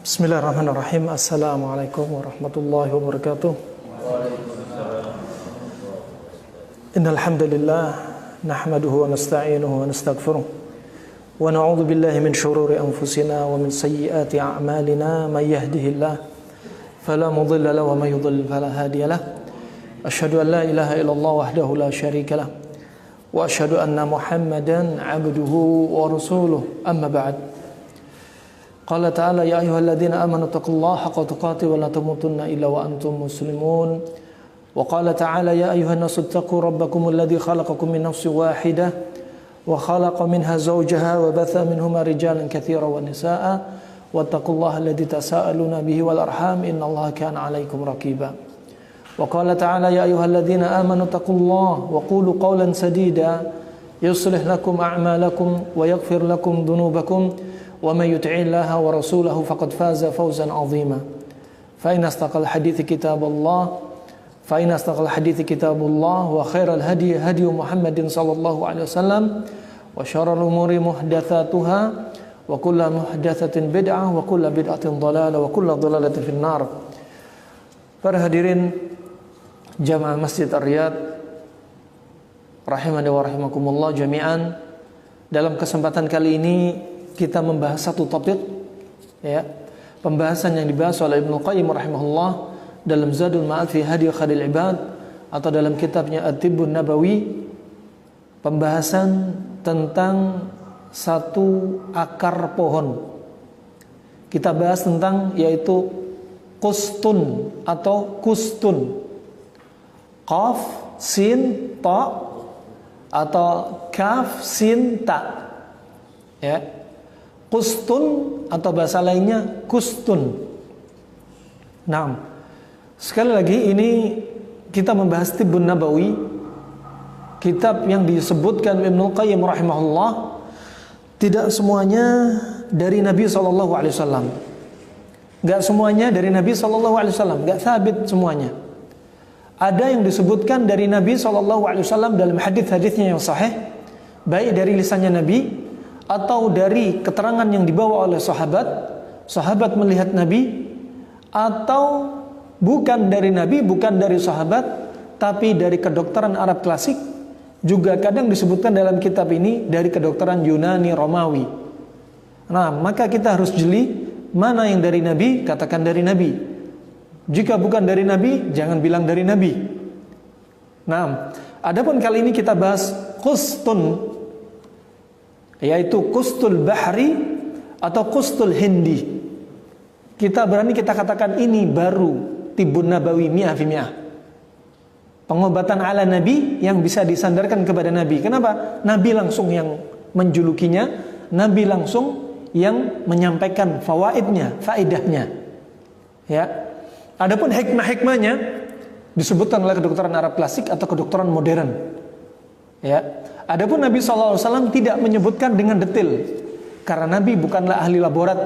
Bismillahirrahmanirrahim. Assalamualaikum warahmatullahi wabarakatuh. Innal hamdalillah nahmaduhu wa nasta'inuhu wa nastaghfiruh wa na'udzu billahi min shururi anfusina wa min sayyiati a'malina may yahdihillahu fala mudilla lahu wa may yudlil fala hadiya lahu. Asyhadu an la ilaha illallah wahdahu la syarika lahu wa asyhadu anna Muhammadan 'abduhu wa rasuluhu. Amma ba'd. Qala ta'ala ya ayyuhalladzina amanu taqullaha haqqa tuqatih wa la tamutunna illa wa antum muslimun. Wa qala ta'ala ya ayyuhan nasu ittaqu rabbakumul ladzi khalaqakum min nafsin wahidah wa khalaqa minha zawjaha wa batha minhuma rijalan katsiran wa nisaa'a wattaqullaha alladzi tasaaluna bihi wal arham innallaha kana 'alaikum raqiba. Wa qala ta'ala ya ayyuhalladzina amanu taqullaha wa qulu qawlan sadida yuslih lakum a'malakum wa yaghfir lakum dhunubakum wa may yuti'illaha wa rasulahu faqad faza fawzan 'azima. Fa inna astaqal hadithi kitabullah wa khairal hadi hadi Muhammadin sallallahu alaihi wasallam wa syarrul umuri muhdatsatuha wa kullu muhdatsatin bid'ah wa kullu bid'atin dhalalah wa kullu dhalalatin finnar. Para hadirin jamaah Masjid Ar-Riyadh rahimani wa rahimakumullah jami'an, dalam kesempatan kali ini kita membahas satu topik, ya, pembahasan yang dibahas oleh Ibnu Qayyim rahimahullah dalam Zadul Ma'ad fi Hadi Khairil Ibad atau dalam kitabnya At-Tibbun Nabawi, pembahasan tentang satu akar pohon. Kita bahas tentang yaitu kustun atau kustun, qaf sin ta atau kaf sin ta, ya. Kustun atau bahasa lainnya kustun. Nah, sekali lagi ini kita membahas Tibbun Nabawi, kitab yang disebutkan Ibnu Qayyim rahimahullah. Tidak semuanya dari Nabi SAW. Gak semuanya dari Nabi SAW, gak sabit semuanya. Ada yang disebutkan dari Nabi SAW dalam hadis-hadisnya yang sahih, baik dari lisannya Nabi atau dari keterangan yang dibawa oleh sahabat melihat Nabi, atau bukan dari Nabi, bukan dari sahabat, tapi dari kedokteran Arab klasik. Juga kadang disebutkan dalam kitab ini dari kedokteran Yunani Romawi. Nah, maka kita harus jeli mana yang dari Nabi, katakan dari Nabi. Jika bukan dari Nabi, jangan bilang dari Nabi. Nah, adapun kali ini kita bahas kustun, yaitu kustul bahri atau kustul hindi. Kita berani kita katakan ini baru Tibbun Nabawi mi'ah fi mi'ah, pengobatan ala Nabi yang bisa disandarkan kepada Nabi. Kenapa? Nabi langsung yang menjulukinya, Nabi langsung yang menyampaikan fawaidnya, faedahnya, ya. Adapun hikmah-hikmahnya disebutkan oleh kedokteran Arab klasik atau kedokteran modern, ya. Adapun Nabi SAW tidak menyebutkan dengan detail, karena Nabi bukanlah ahli laborat,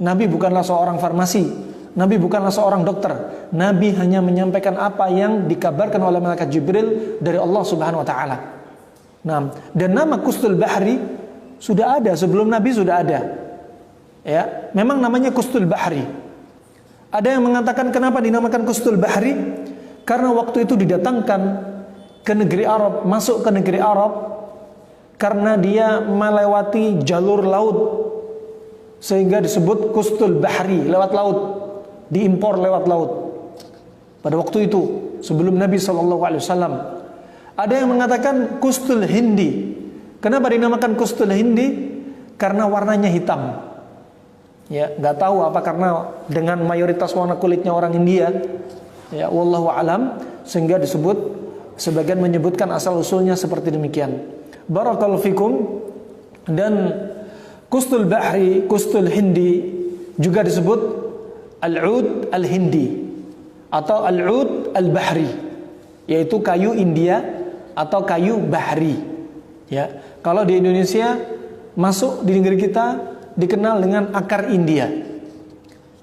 Nabi bukanlah seorang farmasi, Nabi bukanlah seorang dokter. Nabi hanya menyampaikan apa yang dikabarkan oleh malaikat Jibril dari Allah Subhanahu wa taala. Nah, dan nama Kustul Bahri sudah ada sebelum Nabi, sudah ada. Ya, memang namanya Kustul Bahri. Ada yang mengatakan kenapa dinamakan Kustul Bahri? Karena waktu itu didatangkan ke negeri Arab, masuk ke negeri Arab karena dia melewati jalur laut, sehingga disebut Kustul Bahri, lewat laut, diimpor lewat laut. Pada waktu itu sebelum Nabi SAW. Ada yang mengatakan Kustul Hindi. Kenapa dinamakan Kustul Hindi? Karena warnanya hitam. Ya, nggak tahu apa karena dengan mayoritas warna kulitnya orang India. Ya, wallahu alam, sehingga disebut, sebagian menyebutkan asal usulnya seperti demikian. Barakallahu fikum. Dan Kustul Bahri, Kustul Hindi juga disebut Al-Ud Al-Hindi atau Al-Ud Al-Bahri, yaitu kayu India atau kayu bahri. Ya, kalau di Indonesia masuk di negeri kita dikenal dengan akar India.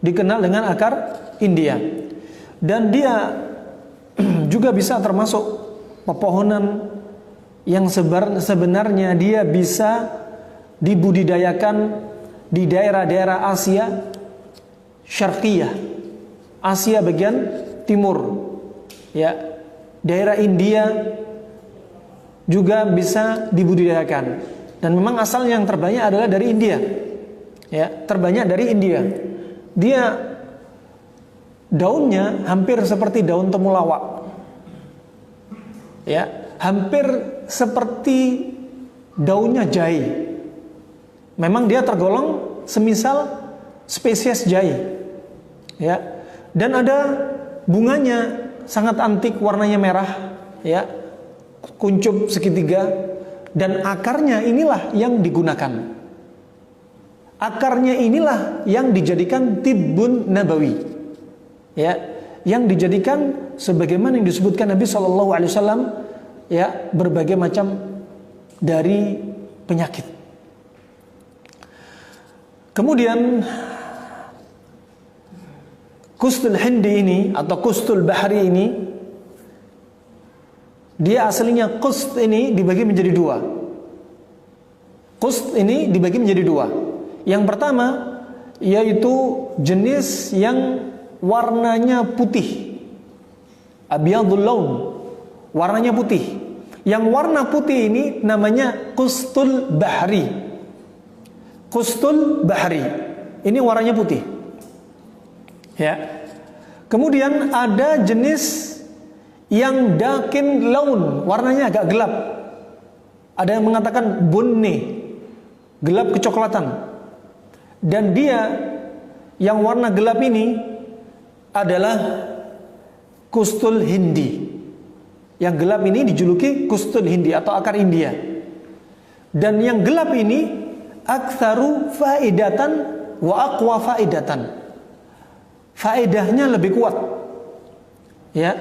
Dikenal dengan akar India. Dan dia juga bisa termasuk pepohonan yang sebenarnya dia bisa dibudidayakan di daerah-daerah Asia Syarqiyah, Asia bagian timur. Ya, daerah India juga bisa dibudidayakan. Dan memang asal yang terbanyak adalah dari India. Ya, terbanyak dari India. Dia daunnya hampir seperti daun temulawak. Ya, hampir seperti daunnya jahe. Memang dia tergolong semisal spesies jahe. Ya. Dan ada bunganya sangat antik, warnanya merah, ya, kuncup segitiga, dan akarnya inilah yang digunakan. Akarnya inilah yang dijadikan tibbun nabawi, ya, yang dijadikan sebagaimana yang disebutkan Nabi SAW, ya, berbagai macam dari penyakit. Kemudian Kustul Hindi ini atau Kustul Bahri ini, dia aslinya kust ini dibagi menjadi dua. Kust ini dibagi menjadi dua. Yang pertama yaitu jenis yang warnanya putih, abyadul laun, warnanya putih. Yang warna putih ini namanya Kustul Bahri. Kustul Bahri ini warnanya putih. Ya. Kemudian ada jenis yang dakin laun, warnanya agak gelap. Ada yang mengatakan bunni, gelap kecoklatan. Dan dia yang warna gelap ini adalah Kustul Hindi. Yang gelap ini dijuluki Kustul Hindi atau akar India. Dan yang gelap ini aktsaru faidatan wa aqwa faidatan. Faedahnya lebih kuat, ya,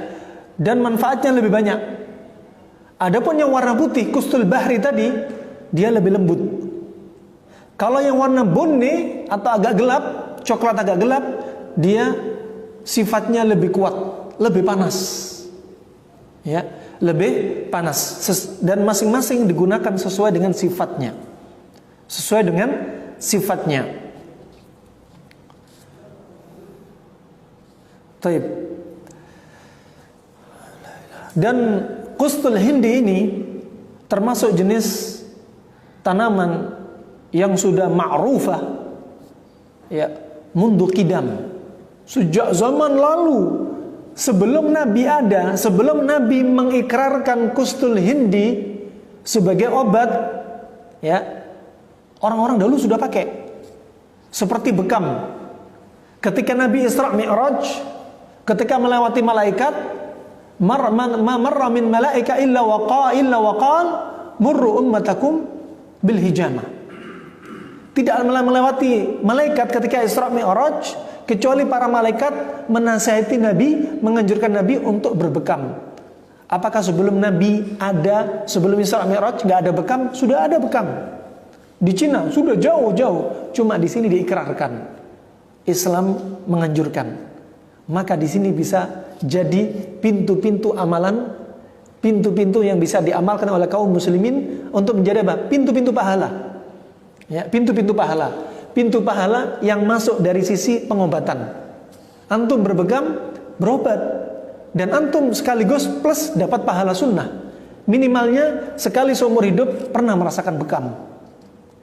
dan manfaatnya lebih banyak. Adapun yang warna putih, Kustul Bahri tadi, dia lebih lembut. Kalau yang warna bunni atau agak gelap, coklat agak gelap, dia sifatnya lebih kuat, lebih panas, ya, lebih panas. Dan masing-masing digunakan sesuai dengan sifatnya, sesuai dengan sifatnya. Taib. Dan Kustul Hindi ini termasuk jenis tanaman yang sudah ma'rufah, ya, mundu qidam, sejak zaman lalu, sebelum Nabi ada, sebelum Nabi mengikrarkan Kustul Hindi sebagai obat, ya, orang-orang dahulu sudah pakai. Seperti bekam. Ketika Nabi Isra Mi'raj, ketika melewati malaikat, marra min malaika illa waqal murru ummatakum bil hijamah. Tidak melewati malaikat ketika Isra Mi'raj kecuali para malaikat menasihati Nabi, menganjurkan Nabi untuk berbekam. Apakah sebelum Nabi ada, sebelum Isra Mi'raj nggak ada bekam? Sudah ada bekam. Di Cina sudah jauh-jauh, cuma di sini diikrarkan. Islam menganjurkan. Maka di sini bisa jadi pintu-pintu amalan, pintu-pintu yang bisa diamalkan oleh kaum muslimin untuk menjadi apa? Pintu-pintu pahala. Ya, pintu-pintu pahala. Pintu pahala yang masuk dari sisi pengobatan. Antum berbekam, berobat. Dan antum sekaligus plus dapat pahala sunnah. Minimalnya sekali seumur hidup pernah merasakan bekam.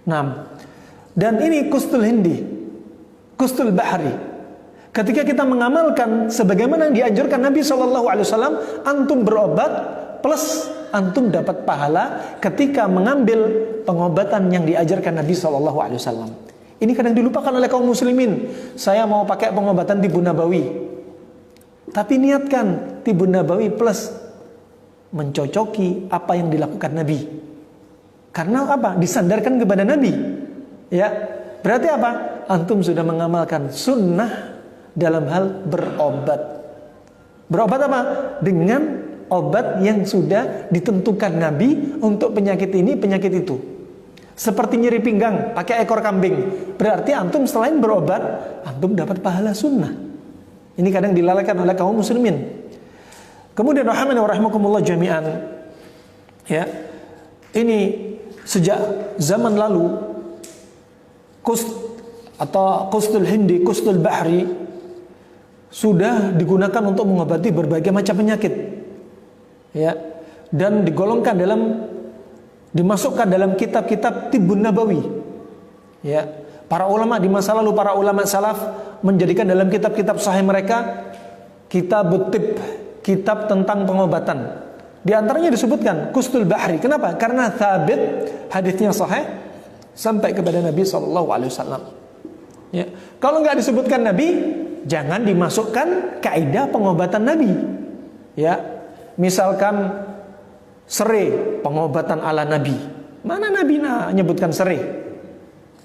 Nah, dan ini Kustul Hindi, Kustul Bahri. Ketika kita mengamalkan sebagaimana yang dianjurkan Nabi SAW, antum berobat plus antum dapat pahala ketika mengambil pengobatan yang diajarkan Nabi SAW. Ini kadang dilupakan oleh kaum muslimin. Saya mau pakai pengobatan Tibun Nabawi, tapi niatkan Tibun Nabawi plus mencocoki apa yang dilakukan Nabi. Karena apa? Disandarkan kepada Nabi. Ya, berarti apa? Antum sudah mengamalkan sunnah dalam hal berobat. Berobat apa? Dengan obat yang sudah ditentukan Nabi untuk penyakit ini, penyakit itu. Seperti nyeri pinggang, pakai ekor kambing. Berarti antum selain berobat, antum dapat pahala sunnah. Ini kadang dilalaikan oleh kaum muslimin. Kemudian rahimani wa rahimakumullah jami'an. Ya. Ini sejak zaman lalu atau kustul hindi, kustul bahri sudah digunakan untuk mengobati berbagai macam penyakit, ya, dan digolongkan dimasukkan dalam kitab-kitab tibbun nabawi, ya. Para ulama di masa lalu, para ulama salaf menjadikan dalam kitab-kitab sahih mereka kitab tib, kitab tentang pengobatan. Di antaranya disebutkan kustul bahri. Kenapa? Karena thabit, hadisnya sahih sampai kepada Nabi SAW. Ya. Kalau nggak disebutkan Nabi, jangan dimasukkan kaidah pengobatan Nabi. Ya, misalkan serai, pengobatan ala Nabi. Mana Nabi nyebutkan serai?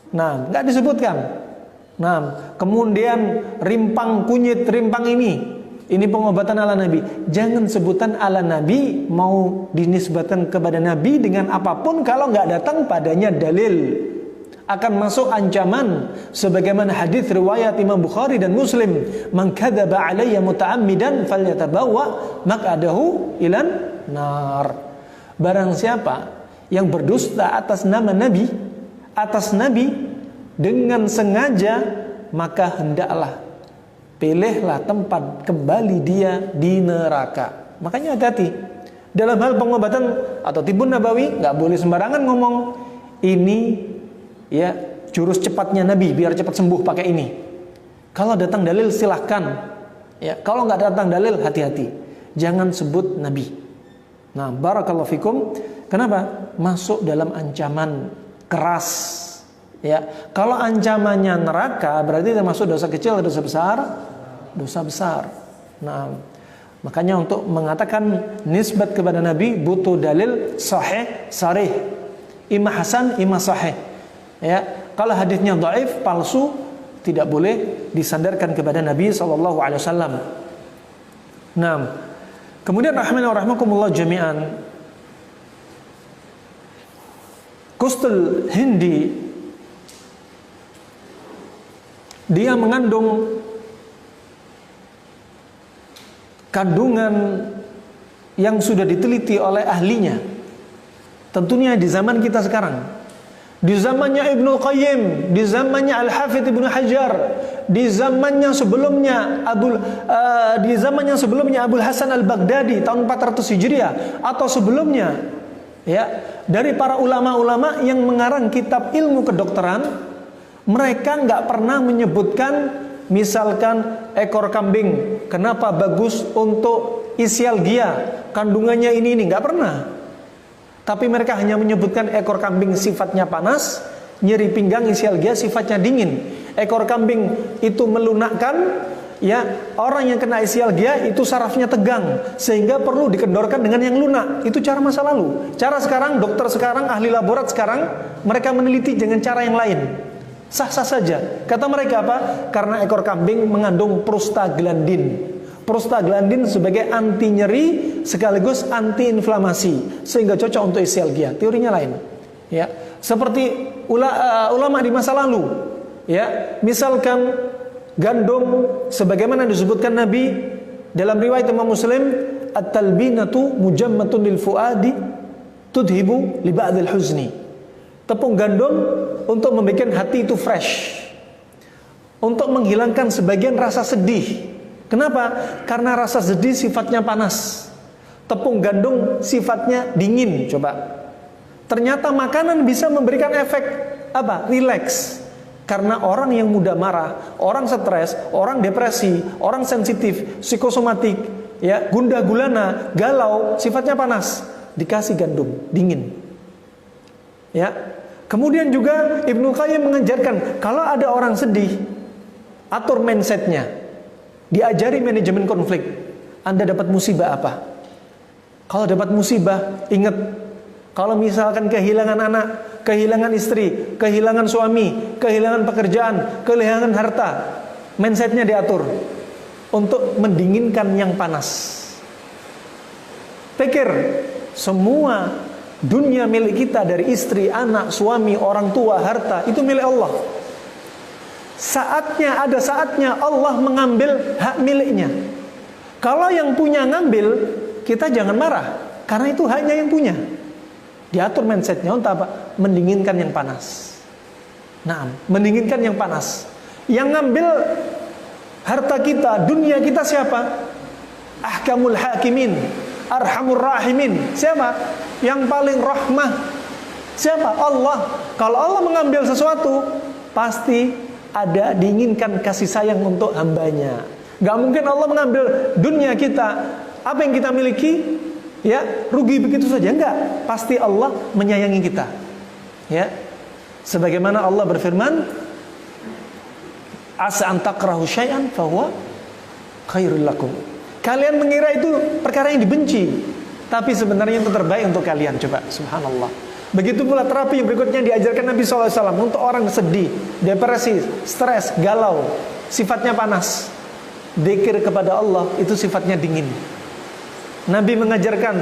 Nah, nggak disebutkan. Nah, kemudian rimpang kunyit, rimpang ini pengobatan ala Nabi. Jangan sebutan ala Nabi mau dinisbatkan kepada Nabi dengan apapun kalau nggak datang padanya dalil. Akan masuk ancaman sebagaimana hadis riwayat Imam Bukhari dan Muslim, "Man kadzaba alayya muta'ammidan falyatabawwa maq'adahu ilan nar." Barang siapa yang berdusta atas nama Nabi, atas Nabi dengan sengaja, maka hendaklah pilihlah tempat kembali dia di neraka. Makanya hati-hati dalam hal pengobatan atau tibbun nabawi, nggak boleh sembarangan ngomong ini ya jurus cepatnya Nabi biar cepat sembuh pakai ini. Kalau datang dalil silahkan, ya. Kalau nggak datang dalil hati-hati, jangan sebut Nabi. Nah, barakallahu fikum. Kenapa? Masuk dalam ancaman keras, ya. Kalau ancamannya neraka berarti termasuk dosa kecil atau dosa besar? Dosa besar. Nah, makanya untuk mengatakan nisbat kepada Nabi butuh dalil sahih, sarih, imma hasan, imma sahih. Ya, kalau hadisnya dhaif, palsu, tidak boleh disandarkan kepada Nabi SAW. Nah, kemudian rahimani wa rahmakumullah jami'an, kustul hindi dia mengandung kandungan yang sudah diteliti oleh ahlinya. Tentunya di zaman kita sekarang, di zamannya Ibnu Qayyim, di zamannya Al-Hafidz Ibnu Hajar, di zamannya sebelumnya Abul Hasan Al-Baghdadi tahun 400 Hijriah atau sebelumnya, ya, dari para ulama-ulama yang mengarang kitab ilmu kedokteran, mereka nggak pernah menyebutkan misalkan ekor kambing kenapa bagus untuk isialgia, kandungannya ini nggak pernah. Tapi mereka hanya menyebutkan ekor kambing sifatnya panas, nyeri pinggang isialgia sifatnya dingin. Ekor kambing itu melunakkan, ya, orang yang kena isialgia itu sarafnya tegang sehingga perlu dikendorkan dengan yang lunak. Itu cara masa lalu. Cara sekarang, dokter sekarang, ahli laborat sekarang, mereka meneliti dengan cara yang lain. Sah-sah saja. Kata mereka apa? Karena ekor kambing mengandung prostaglandin. Prostaglandin sebagai anti nyeri sekaligus anti inflamasi sehingga cocok untuk isialgia. Teorinya lain, ya. Seperti ulama di masa lalu, ya. Misalkan gandum sebagaimana disebutkan Nabi dalam riwayat Imam Muslim, at-talbinatu mujammatun lil fuadi tudhibu li ba'dil huzni. Tepung gandum untuk membuat hati itu fresh, untuk menghilangkan sebagian rasa sedih. Kenapa? Karena rasa sedih sifatnya panas, tepung gandum sifatnya dingin. Coba, ternyata makanan bisa memberikan efek apa? Relax. Karena orang yang mudah marah, orang stres, orang depresi, orang sensitif, psikosomatik, ya, gundah gulana, galau, sifatnya panas, dikasih gandum dingin, ya. Kemudian juga Ibnu Qayyim mengajarkan kalau ada orang sedih, atur mindsetnya. Diajari manajemen konflik. Anda dapat musibah apa? Kalau dapat musibah, ingat, kalau misalkan kehilangan anak, kehilangan istri, kehilangan suami, kehilangan pekerjaan, kehilangan harta, mindsetnya diatur untuk mendinginkan yang panas. Pikir, semua dunia milik kita dari istri, anak, suami, orang tua, harta, itu milik Allah. Ada saatnya Allah mengambil hak miliknya. Kalau yang punya ngambil, kita jangan marah, karena itu haknya yang punya. Diatur mindsetnya untuk apa? Mendinginkan yang panas. Nah, mendinginkan yang panas. Yang ngambil harta kita, dunia kita siapa? Ahkamul hakimin, arhamur rahimin. Siapa? Yang paling rahmah. Siapa? Allah. Kalau Allah mengambil sesuatu, pasti ada diinginkan kasih sayang untuk hambanya. Gak mungkin Allah mengambil dunia kita, apa yang kita miliki, ya rugi begitu saja. Enggak. Pasti Allah menyayangi kita. Ya. Sebagaimana Allah berfirman, asa an takrahu syai'an fahuwa khairul lakum. Kalian mengira itu perkara yang dibenci, tapi sebenarnya itu terbaik untuk kalian. Coba, subhanallah. Begitu pula terapi yang berikutnya diajarkan Nabi SAW untuk orang sedih, depresi, stres, galau, sifatnya panas. Dzikir kepada Allah itu sifatnya dingin. Nabi mengajarkan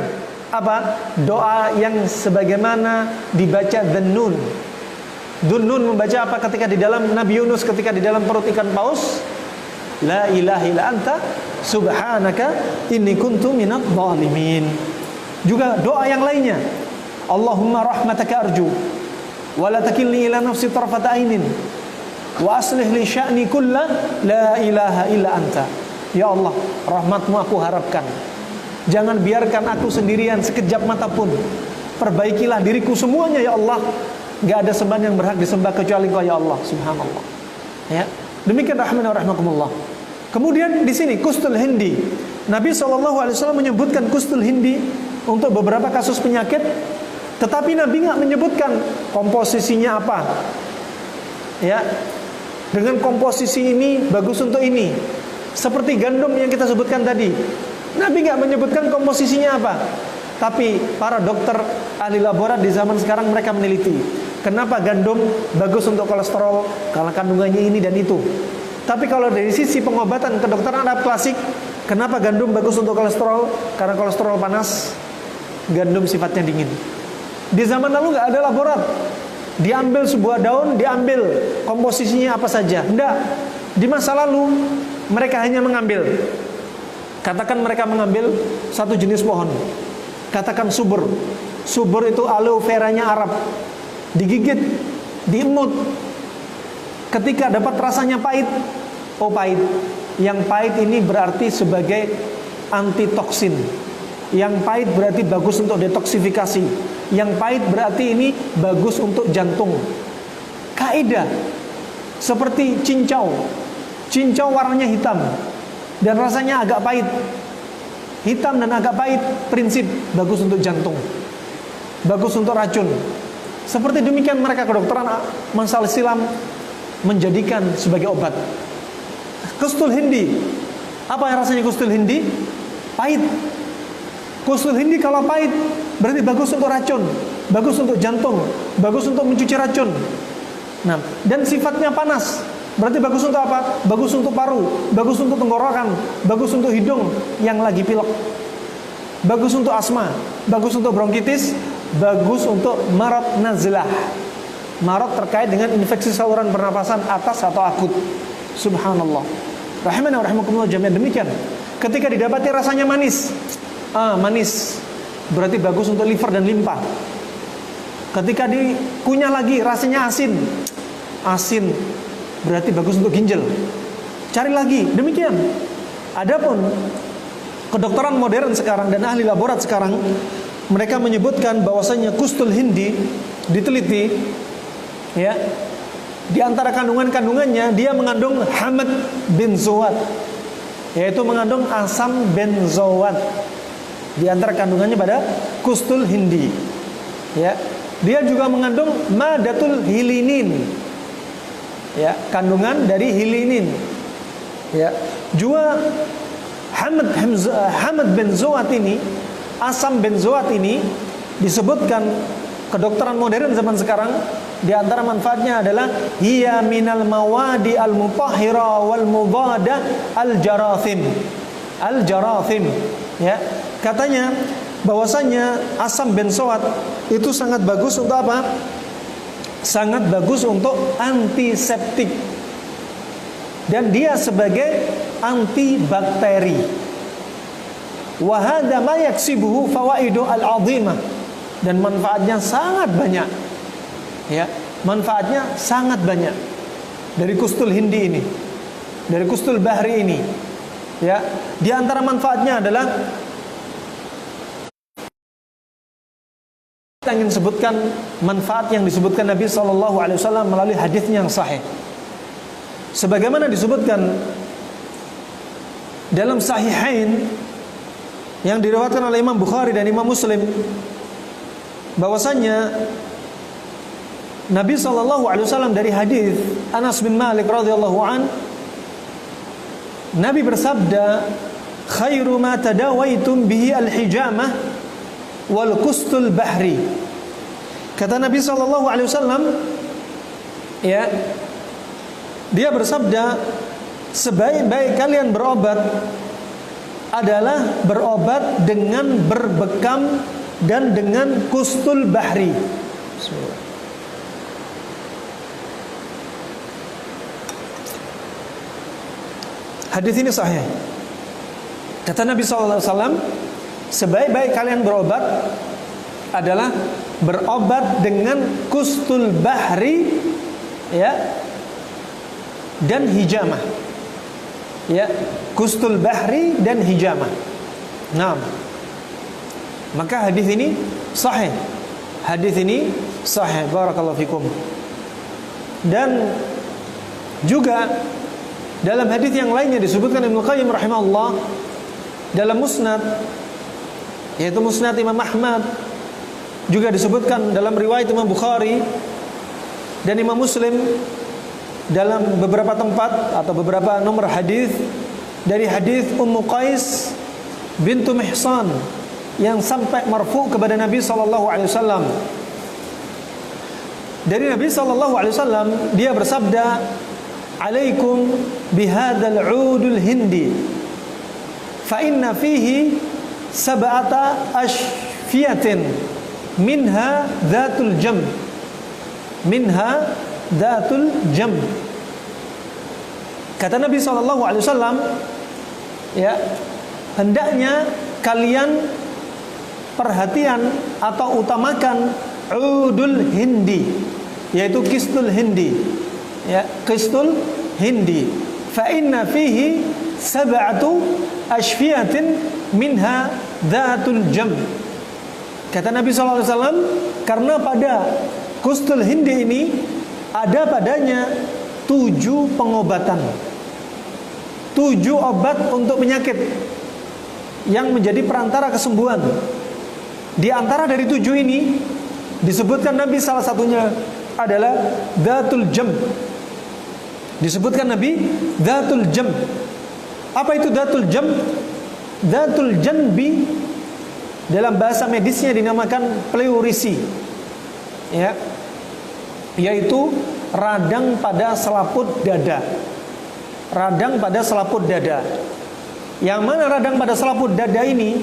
apa? Doa yang sebagaimana dibaca Dhunnun. Dhunnun membaca apa ketika di dalam Nabi Yunus ketika di dalam perut ikan paus? La ilaha illa anta subhanaka inni kuntu minadh dhalimin. Juga doa yang lainnya, Allahumma rahmataka arju wa la takilni ila nafsi tarfata ainin wa aslih li sya'ni kulla la ilaha illa anta. Ya Allah, rahmatmu aku harapkan. Jangan biarkan aku sendirian sekejap mata pun. Perbaikilah diriku semuanya ya Allah. Gak ada sembahan yang berhak disembah kecuali Engkau ya Allah. Subhanallah. Ya. Demikian rahman wa rahmakumullah. Kemudian di sini kustul hindi. Nabi SAW menyebutkan kustul hindi untuk beberapa kasus penyakit, tetapi Nabi nggak menyebutkan komposisinya apa. Ya. Dengan komposisi ini bagus untuk ini. Seperti gandum yang kita sebutkan tadi. Nabi nggak menyebutkan komposisinya apa. Tapi para dokter ahli laborat di zaman sekarang mereka meneliti kenapa gandum bagus untuk kolesterol, karena kandungannya ini dan itu. Tapi kalau dari sisi pengobatan kedokteran Arab klasik, kenapa gandum bagus untuk kolesterol? Karena kolesterol panas, gandum sifatnya dingin. Di zaman lalu nggak ada laborat. Diambil sebuah daun, diambil komposisinya apa saja. Enggak. Di masa lalu mereka hanya mengambil, katakan mereka mengambil satu jenis pohon, katakan subur. Subur itu aloe veranya Arab. Digigit, diemut. Ketika dapat rasanya pahit, oh pahit. Yang pahit ini berarti sebagai antitoksin. Yang pahit berarti bagus untuk detoksifikasi. Yang pahit berarti ini bagus untuk jantung. Kaidah seperti cincau. Cincau warnanya hitam dan rasanya agak pahit. Hitam dan agak pahit, prinsip bagus untuk jantung, bagus untuk racun. Seperti demikian mereka kedokteran masa silam menjadikan sebagai obat. Kustul hindi, apa yang rasanya kustul hindi? Pahit. Kustul hindi kalau pahit berarti bagus untuk racun, bagus untuk jantung, bagus untuk mencuci racun. Nah, dan sifatnya panas. Berarti bagus untuk apa? Bagus untuk paru, bagus untuk tenggorokan, bagus untuk hidung yang lagi pilek, bagus untuk asma, bagus untuk bronkitis, bagus untuk marad nazlah. Marad terkait dengan infeksi saluran pernapasan atas atau akut. Subhanallah. Rahimana wa rahimakumullah jami'an. Demikian. Ketika didapati rasanya manis, manis berarti bagus untuk liver dan limpa. Ketika dikunyah lagi rasanya asin, asin berarti bagus untuk ginjal. Cari lagi. Demikian. Adapun kedokteran modern sekarang dan ahli laborat sekarang, mereka menyebutkan bahwasanya kustul hindi diteliti, ya, di antara kandungannya dia mengandung hamad benzoat, yaitu mengandung asam benzoat. Di antara kandungannya pada kustul hindi, ya, dia juga mengandung madatul hilinin, ya, kandungan dari hilinin, ya. Juga hamad benzoat ini, asam benzoat ini disebutkan kedokteran modern zaman sekarang, di antara manfaatnya adalah hiya minal mawadi al mutahhira wal mubada al jarathim. Al jarathim, ya. Katanya bahwasanya asam benzoat itu sangat bagus untuk apa? Sangat bagus untuk antiseptik, dan dia sebagai antibakteri. Wa hadza ma yaksibuhu fawaidu al-'azimah, dan manfaatnya sangat banyak. Ya, manfaatnya sangat banyak dari kustul hindi ini, dari kustul bahri ini. Ya, di antara manfaatnya adalah kita ingin sebutkan manfaat yang disebutkan Nabi SAW melalui hadisnya yang sahih. Sebagaimana disebutkan dalam Sahihain yang diriwayatkan oleh Imam Bukhari dan Imam Muslim, bahwasanya Nabi SAW dari hadis Anas bin Malik radhiyallahu an, Nabi bersabda, khairu ma tadawaitum bihi al-hijamah wal kustul bahri. Kata Nabi SAW, ya, dia bersabda, sebaik-baik kalian berobat adalah berobat dengan berbekam dan dengan kustul bahri. Hadis ini sahih. Kata Nabi SAW, sebaik-baik kalian berobat adalah berobat dengan kustul bahri, ya, dan hijamah. Ya, kustul bahri dan hijamah. Nah, maka hadis ini sahih. Hadis ini sahih. Barakallahu fikum. Dan juga dalam hadis yang lainnya disebutkan Ibnu Qayyim rahimahullah dalam Musnad, yaitu Musnad Imam Ahmad, juga disebutkan dalam riwayat Imam Bukhari dan Imam Muslim dalam beberapa tempat atau beberapa nomor hadis, dari hadis Ummu Qais bintu Mihsan yang sampai marfu kepada Nabi SAW. Dari Nabi SAW dia bersabda, alaikum bihadzal udul hindi fa inna fihi sab'ata ashfiyatin minha dzatul jam, minha dzatul jam. Kata Nabi SAW, ya, hendaknya kalian perhatian atau utamakan udul hindi, yaitu kistul hindi, ya, kistul hindi. Fa inna fihi sab'atu ashfiyatin minha dzatul jam. Kata Nabi SAW, karena pada kustul hindi ini ada padanya 7 pengobatan, 7 obat untuk penyakit yang menjadi perantara kesembuhan. Di antara dari 7 ini disebutkan Nabi salah satunya adalah dzatul jam. Disebutkan Nabi dzatul jam. Apa itu dzatul jam? Dzatul janbi dalam bahasa medisnya dinamakan pleurisi, ya, yaitu radang pada selaput dada. Radang pada selaput dada. Yang mana radang pada selaput dada ini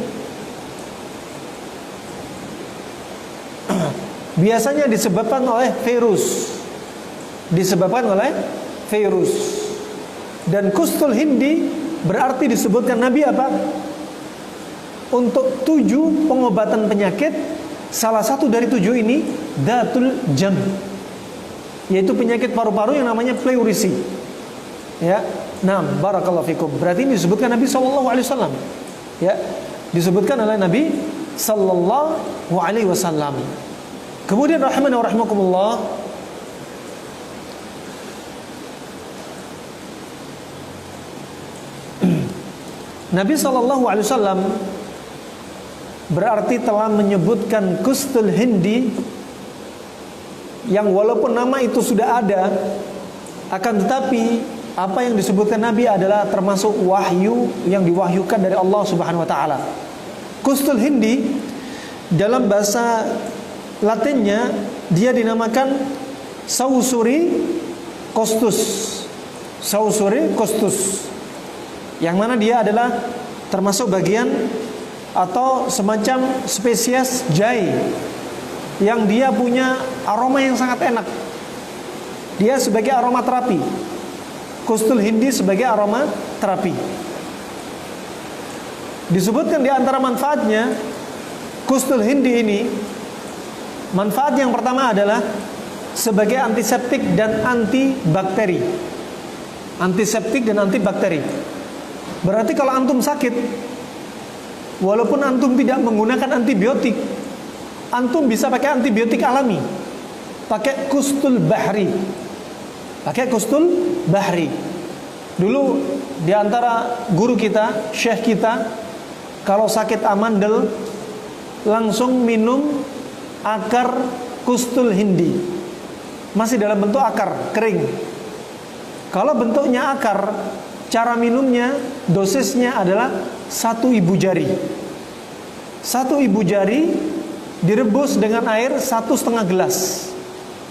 biasanya disebabkan oleh virus. Disebabkan oleh virus. Dan kustul hindi berarti disebutkan Nabi apa? Untuk 7 pengobatan penyakit, salah satu dari 7 ini dzatul jam, yaitu penyakit paru-paru yang namanya pleurisi. Ya, nah, barakallahu fikum. Berarti ini disebutkan Nabi SAW. Ya, disebutkan oleh Nabi SAW. Kemudian rahimani wa rahimakumullah, Nabi SAW berarti telah menyebutkan kustul hindi yang walaupun nama itu sudah ada, akan tetapi apa yang disebutkan Nabi adalah termasuk wahyu yang diwahyukan dari Allah Subhanahu wa taala. Kustul hindi dalam bahasa Latinnya dia dinamakan Sausuri costus. Sausuri costus. Yang mana dia adalah termasuk bagian atau semacam spesies jahe yang dia punya aroma yang sangat enak. Dia sebagai aroma terapi. Kustul hindi sebagai aroma terapi. Disebutkan di antara manfaatnya kustul hindi ini, manfaat yang pertama adalah sebagai antiseptik dan antibakteri. Antiseptik dan antibakteri. Berarti kalau antum sakit, walaupun antum tidak menggunakan antibiotik, antum bisa pakai antibiotik alami. Pakai kustul bahri. Pakai kustul bahri. Dulu di antara guru kita, syekh kita, kalau sakit amandel langsung minum akar kustul hindi. Masih dalam bentuk akar, kering. Kalau bentuknya akar, cara minumnya, dosisnya adalah 1 ibu jari. 1 ibu jari direbus dengan air 1,5 gelas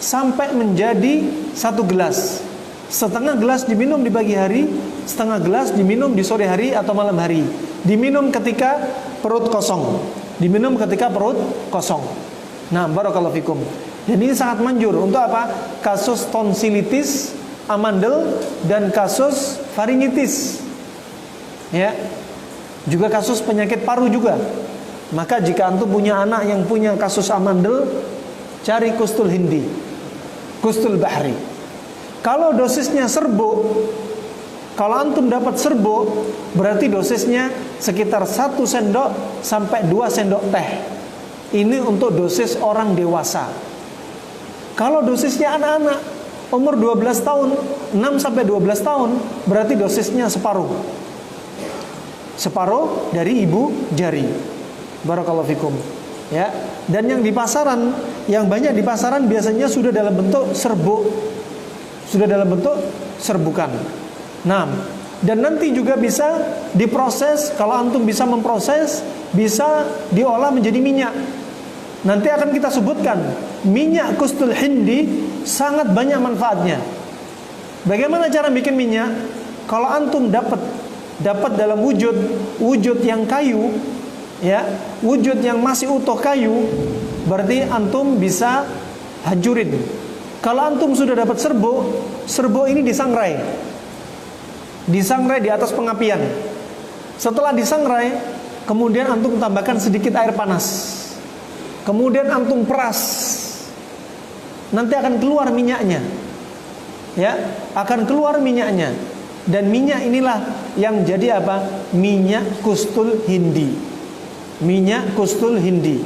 sampai menjadi 1 gelas. Setengah gelas diminum di pagi hari, setengah gelas diminum di sore hari atau malam hari. Diminum ketika perut kosong. Diminum ketika perut kosong. Nah, barakallahu fikum. Dan ini sangat manjur untuk apa? Kasus tonsilitis, amandel, dan kasus faringitis. Ya. Juga kasus penyakit paru juga. Maka jika antum punya anak yang punya kasus amandel, cari kustul hindi, kustul bahri. Kalau dosisnya serbuk, kalau antum dapat serbuk, berarti dosisnya sekitar 1 sendok sampai 2 sendok teh. Ini untuk dosis orang dewasa. Kalau dosisnya anak-anak umur 12 tahun, 6 sampai 12 tahun, berarti dosisnya separuh. Separuh dari ibu jari. Barakallahu fikum. Ya. Dan yang di pasaran, yang banyak di pasaran biasanya sudah dalam bentuk serbuk. Sudah dalam bentuk serbukan. Nah, dan nanti juga bisa diproses. Kalau antum bisa memproses, bisa diolah menjadi minyak. Nanti akan kita sebutkan minyak kustul hindi sangat banyak manfaatnya. Bagaimana cara bikin minyak? Kalau antum dapat dalam wujud yang kayu, ya, wujud yang masih utuh kayu, berarti antum bisa hancurin. Kalau antum sudah dapat serbuk ini disangrai di atas pengapian. Setelah disangrai, kemudian antum tambahkan sedikit air panas. Kemudian antum peras. Nanti akan keluar minyaknya. Ya, akan keluar minyaknya. Dan minyak inilah yang jadi apa? Minyak kustul hindi. Minyak kustul hindi.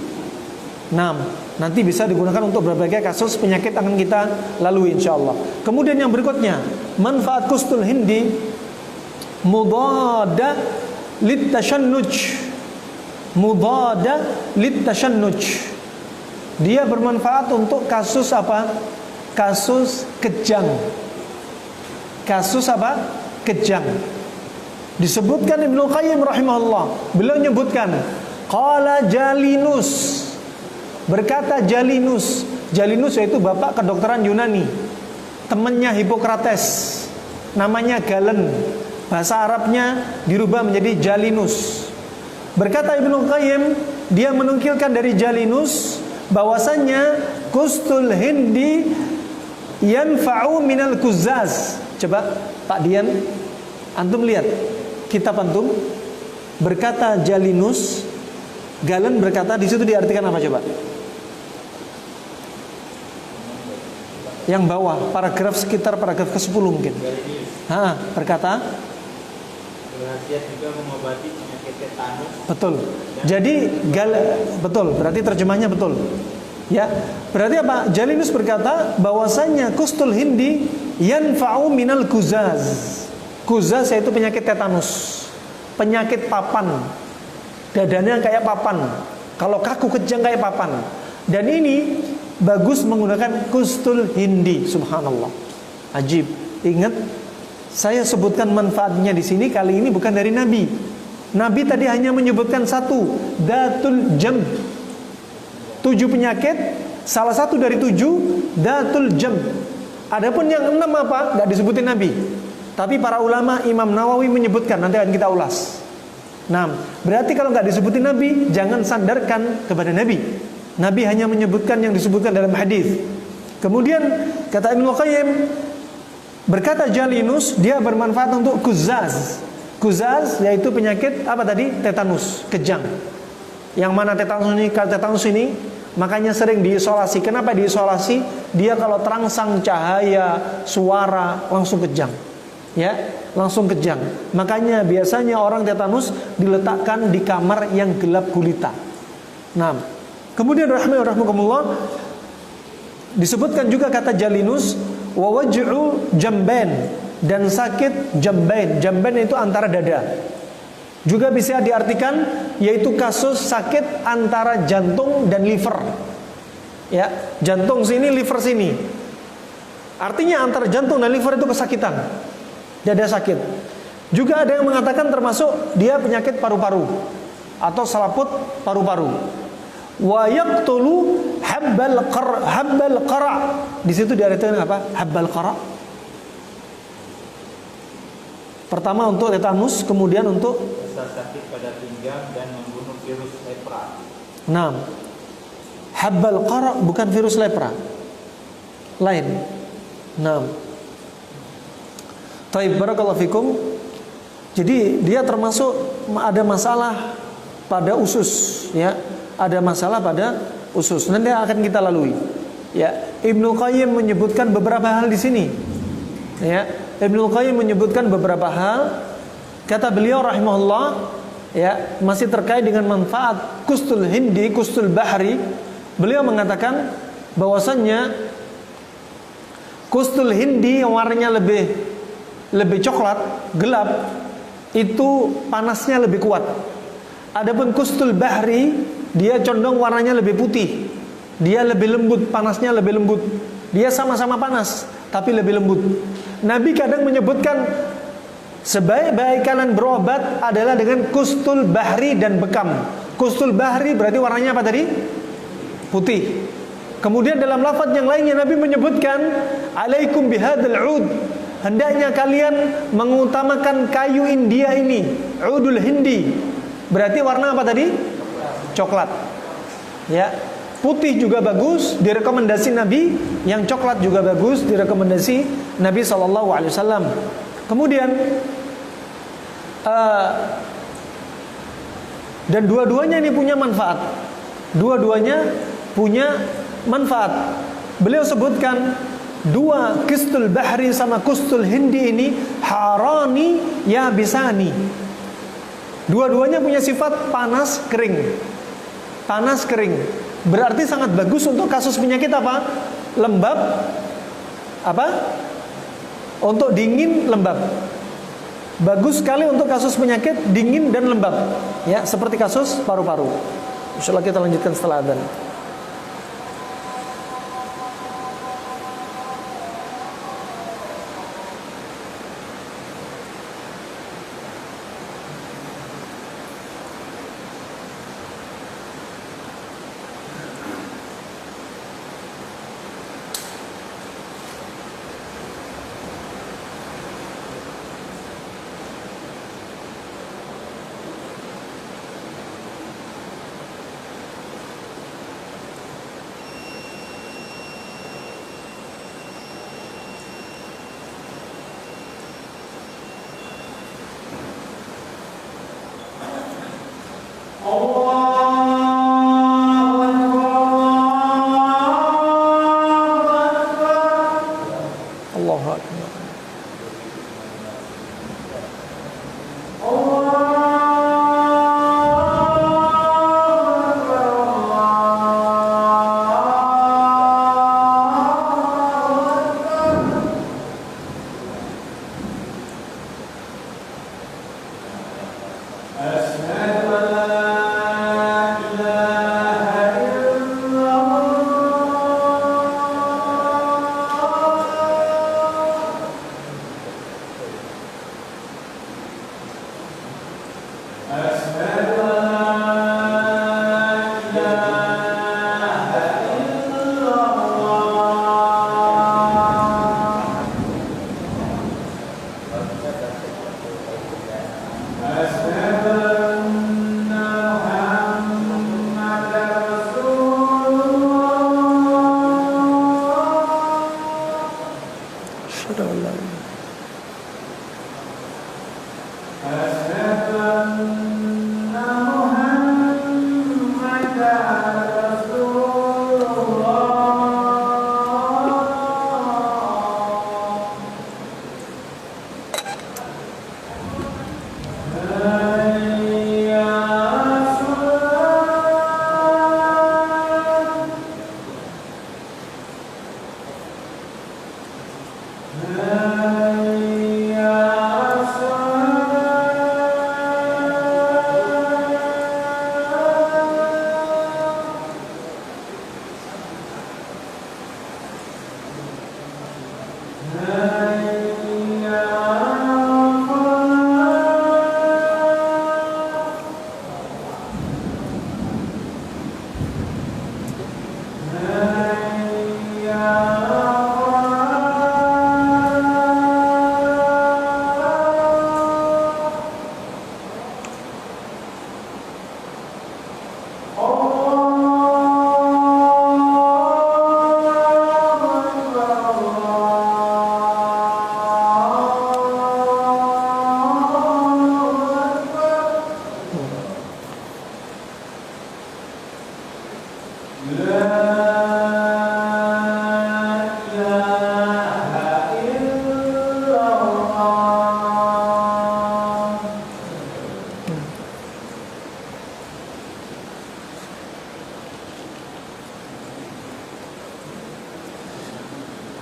Nah, nanti bisa digunakan untuk berbagai kasus penyakit akan kita lalui insyaallah. Kemudian yang berikutnya, manfaat kustul hindi mudada litashannuj. Mudada litashannuj. Dia bermanfaat untuk kasus apa? Kasus kejang. Kasus apa? Kejang. Disebutkan Ibnu Qayyim rahimahullah, beliau menyebutkan qala Jalinus. Berkata Jalinus. Jalinus yaitu bapak kedokteran Yunani, temannya Hippocrates, namanya Galen. Bahasa Arabnya dirubah menjadi Jalinus. Berkata Ibnu Qayyim, dia menukilkan dari Jalinus bahwasannya kustul hindi yanfa'u minal kuzaz. Coba Pak Dian, antum lihat kitab antum. Berkata Jalinus, Galen berkata, di situ diartikan apa coba? Yang bawah, paragraf sekitar paragraf ke-10 mungkin. Berkata berhasiat juga mengobati penyakit tetanus. Betul. Jadi betul, berarti terjemahnya betul. Ya, berarti apa? Jalinus berkata bahwasannya kustul hindi yanfa'u minal kuzaz. Kuzaz yaitu penyakit tetanus, penyakit papan. Dadanya kayak papan. Kalau kaku kejang kayak papan. Dan ini bagus menggunakan kustul hindi. Subhanallah. Ajib. Ingat, saya sebutkan manfaatnya di sini kali ini bukan dari Nabi. Nabi tadi hanya menyebutkan satu, datul jam. 7 penyakit, salah satu dari 7 datul jam. Adapun yang 6 apa? Enggak disebutin Nabi. Tapi para ulama, Imam Nawawi menyebutkan, nanti akan kita ulas. Nah, berarti kalau enggak disebutin Nabi, jangan sandarkan kepada Nabi. Nabi hanya menyebutkan yang disebutkan dalam hadis. Kemudian kata Ibnu Qayyim, berkata Jalinus, dia bermanfaat untuk kuzaz. Kuzaz yaitu penyakit apa tadi? Tetanus, kejang. Yang mana tetanus ini Makanya sering diisolasi. Kenapa diisolasi? Dia kalau terangsang cahaya, suara langsung kejang. Ya, langsung kejang. Makanya biasanya orang tetanus diletakkan di kamar yang gelap gulita. Nah, kemudian rahimakumullah disebutkan juga kata jalinus wa waj'u jambain, dan sakit jambain. Jambain itu antara dada. Juga bisa diartikan yaitu kasus sakit antara jantung dan liver. Ya, jantung sini, liver sini. Artinya antara jantung dan liver itu kesakitan. Dada sakit. Juga ada yang mengatakan termasuk dia penyakit paru-paru atau selaput paru-paru. Wa yaqtulu habbal qara'. Di situ diartikan apa? Habbal qara'. Pertama untuk tetanus, kemudian untuk rasa sakit pada pinggang dan membunuh virus lepra. Nah, habbal qara' bukan virus lepra. Lain. Nah. Taib, barakallahu fikum. Jadi dia termasuk ada masalah pada usus, ya. Ada masalah pada usus. Nanti akan kita lalui. Ya, Ibnu Qayyim menyebutkan beberapa hal di sini. Ya, Ibnu Qayyim menyebutkan beberapa hal. Kata beliau rahimahullah, ya, masih terkait dengan manfaat kustul hindi, kustul bahri. Beliau mengatakan bahwasannya kustul hindi yang warnanya lebih coklat, gelap, itu panasnya lebih kuat. Adapun kustul bahri, dia condong warnanya lebih putih. Dia lebih lembut, panasnya lebih lembut. Dia sama-sama panas, tapi lebih lembut. Nabi kadang menyebutkan sebaik-baik kalian berobat adalah dengan kustul bahri dan bekam. Kustul bahri berarti warnanya apa tadi? Putih. Kemudian dalam lafaz yang lainnya Nabi menyebutkan alaikum bihadzal 'ud. Hendaknya kalian mengutamakan kayu India ini, udul hindi. Berarti warna apa tadi? Coklat. Ya. Putih juga bagus, direkomendasi Nabi. Yang coklat juga bagus, direkomendasi Nabi SAW. Kemudian dan dua-duanya ini punya manfaat. Dua-duanya punya manfaat. Beliau sebutkan dua kustul bahri sama kustul hindi ini harani ya bisani. Dua-duanya punya sifat panas kering. Panas kering. Berarti sangat bagus untuk kasus penyakit apa? Lembab. Apa? Untuk dingin lembab. Bagus sekali untuk kasus penyakit dingin dan lembab. Ya, seperti kasus paru-paru. Insyaallah kita lanjutkan setelah adzan. Asyhadu anna Muhammadan Rasulullah.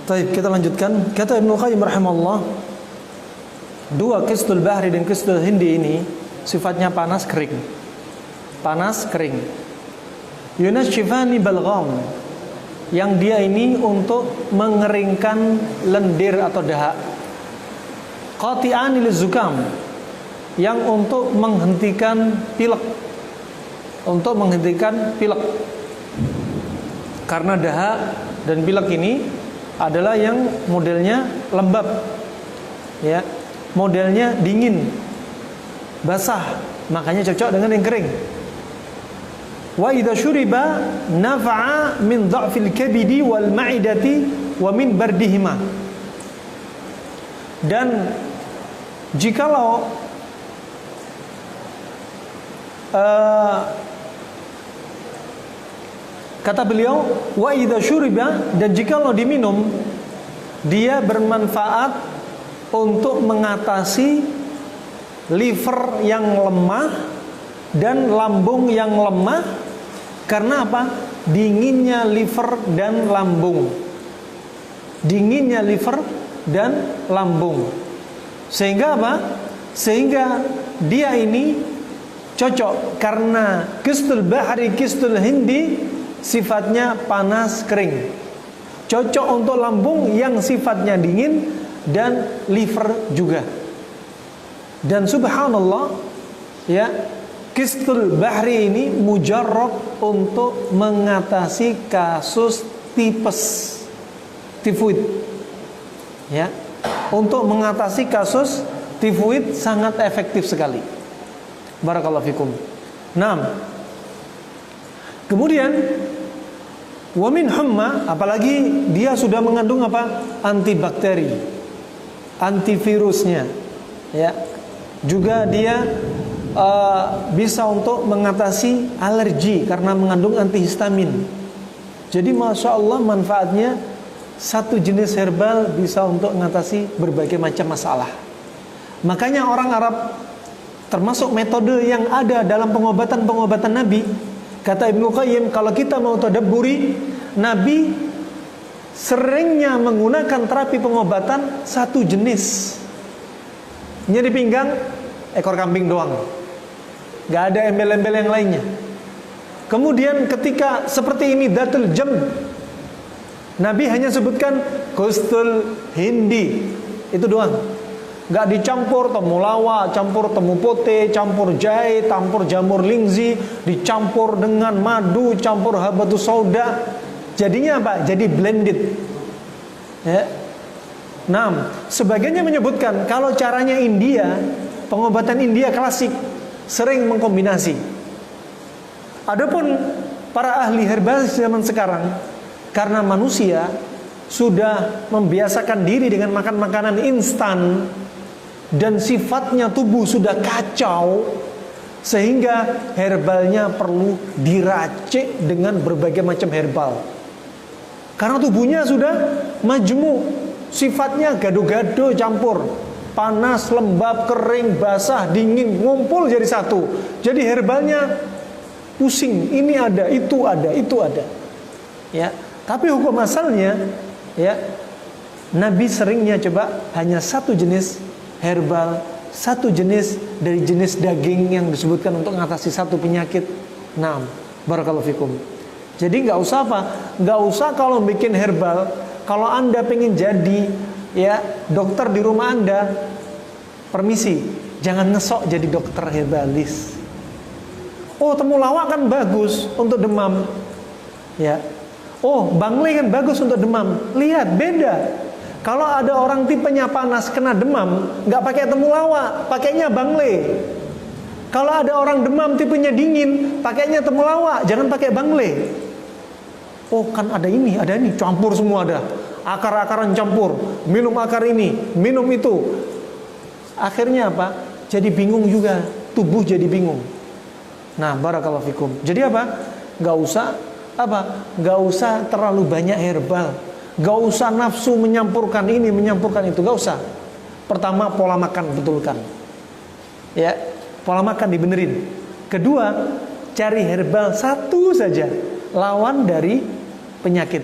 Baik, kita lanjutkan. Kata Ibnu Qayyim rahimahullah, dua qistul bahri dan qistul hindi ini sifatnya panas kering. Panas kering. Yunashifani balgham, yang dia ini untuk mengeringkan lendir atau dahak. Qati'ani lizukam, yang untuk menghentikan pilek. Untuk menghentikan pilek. Karena dahak dan pilek ini adalah yang modelnya lembab, ya, modelnya dingin, basah, makanya cocok dengan yang kering. Wa idza syuriba nafa'a min dha'fil kabidi wal ma'idati wa min bardihima. Dan jikalau kata beliau, wa idza syuriba, dan jikalau diminum, dia bermanfaat untuk mengatasi liver yang lemah dan lambung yang lemah. Karena apa? Dinginnya liver dan lambung. Dinginnya liver dan lambung. Sehingga apa? Sehingga dia ini cocok, karena qistul bahri, qistul hindi sifatnya panas kering, cocok untuk lambung yang sifatnya dingin dan liver juga. Dan subhanallah, ya, qistul bahri ini mujarrab untuk mengatasi kasus tipes, tifoid, ya, untuk mengatasi kasus tifoid sangat efektif sekali. Barakallahu fikum. Kemudian wamin humma, apalagi dia sudah mengandung apa? Antibakteri, antivirusnya, ya. Juga dia bisa untuk mengatasi alergi karena mengandung antihistamin. Jadi masya Allah manfaatnya, satu jenis herbal bisa untuk mengatasi berbagai macam masalah. Makanya orang Arab, termasuk metode yang ada dalam pengobatan Nabi, kata Ibnu Qayyim, kalau kita mau tadabburi, Nabi seringnya menggunakan terapi pengobatan satu jenis. Nyeri pinggang, ekor kambing doang, gak ada embel-embel yang lainnya. Kemudian ketika seperti ini datul jam, Nabi hanya sebutkan qistul hindi, itu doang. Gak dicampur temulawak, campur temu pote, campur jahe, campur jamur lingzi, dicampur dengan madu, campur habatus sauda. Jadinya apa? Jadi blended, ya. Sebagainya menyebutkan kalau caranya India, pengobatan India klasik sering mengkombinasi. Adapun para ahli herbalis zaman sekarang, karena manusia sudah membiasakan diri dengan makan makanan instan dan sifatnya tubuh sudah kacau, sehingga herbalnya perlu diracik dengan berbagai macam herbal. Karena tubuhnya sudah majmu, sifatnya gado-gado campur, panas, lembab, kering, basah, dingin, ngumpul jadi satu. Jadi herbalnya pusing, ini ada, itu ada, itu ada. Ya, tapi hukum asalnya, ya, Nabi seringnya coba hanya satu jenis herbal, satu jenis dari jenis daging yang disebutkan untuk mengatasi satu penyakit. Naam, barakallahu fikum. Jadi nggak usah apa? Nggak usah kalau bikin herbal. Kalau Anda pengen jadi ya dokter di rumah Anda, permisi, jangan ngesok jadi dokter herbalis. Oh, temulawak kan bagus untuk demam. Ya. Oh, bangle kan bagus untuk demam. Lihat, beda. Kalau ada orang tipenya panas kena demam, nggak pakai temulawak, pakainya bangle. Kalau ada orang demam tipenya dingin, pakainya temulawak, jangan pakai bangle. Oh, kan ada ini, campur semua ada. Akar-akaran campur, minum akar ini, minum itu. Akhirnya apa? Jadi bingung juga, tubuh jadi bingung. Nah, barakallahu fikum. Jadi apa? Gak usah terlalu banyak herbal. Gak usah nafsu menyampurkan ini, menyampurkan itu. Gak usah. Pertama, pola makan betulkan. Ya, pola makan dibenerin. Kedua, cari herbal satu saja, lawan dari penyakit.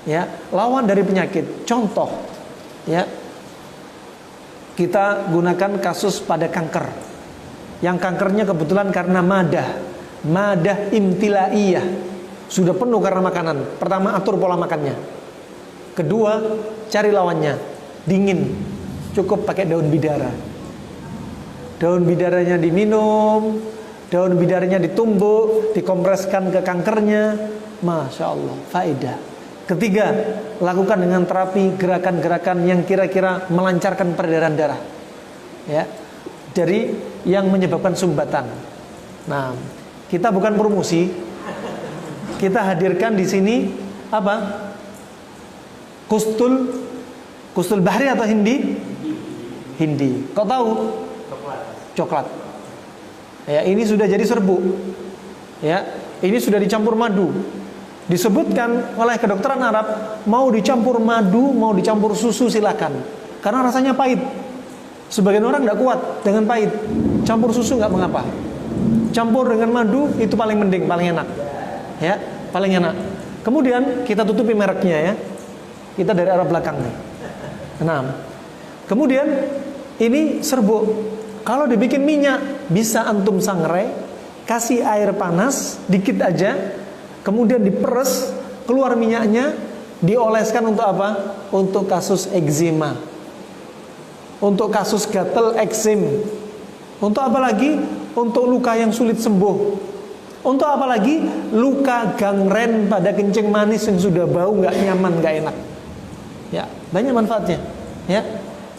Ya, lawan dari penyakit. Contoh, ya, kita gunakan kasus pada kanker. Yang kankernya kebetulan karena madah imtilaiyah, sudah penuh karena makanan. Pertama, atur pola makannya. Kedua, cari lawannya, dingin. Cukup pakai daun bidara. Daun bidaranya diminum, daun bidaranya ditumbuk, dikompreskan ke kankernya. Masya Allah, faedah. Ketiga, lakukan dengan terapi gerakan-gerakan yang kira-kira melancarkan peredaran darah. Ya, dari yang menyebabkan sumbatan. Nah, kita bukan promosi. Kita hadirkan di sini apa? Kustul bahri atau hindi? Hindi. Kau tahu? Coklat. Ya, ini sudah jadi serbuk. Ya, ini sudah dicampur madu. Disebutkan oleh kedokteran Arab, mau dicampur madu, mau dicampur susu silakan. Karena rasanya pahit. Sebagian orang tidak kuat dengan pahit. Campur susu nggak mengapa. Campur dengan madu itu paling mending, paling enak. Ya, paling enak. Kemudian kita tutupi mereknya ya. Kita dari arah belakang nih. Nah, kemudian ini serbuk. Kalau dibikin minyak, bisa antum sangrai, kasih air panas dikit aja. Kemudian diperes, keluar minyaknya, dioleskan untuk apa? Untuk kasus eczema, untuk kasus gatal eksim, untuk apa lagi? Untuk luka yang sulit sembuh, untuk apa lagi? Luka gangren pada kencing manis yang sudah bau, nggak nyaman, nggak enak. Ya, banyak manfaatnya. Ya,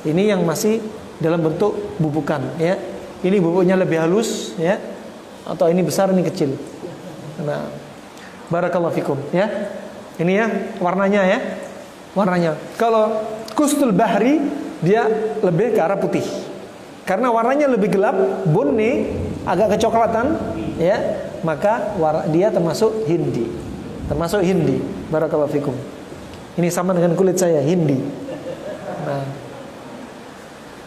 ini yang masih dalam bentuk bubukan. Ya, ini bubuknya lebih halus, ya, atau ini besar, ini kecil. Nah. Barakallahu fikum ya. Ini ya warnanya ya. Warnanya. Kalau kustul bahri dia lebih ke arah putih. Karena warnanya lebih gelap, bunni, agak kecoklatan ya, maka dia termasuk hindi. Termasuk hindi. Barakallahu fikum. Ini sama dengan kulit saya, hindi. Nah.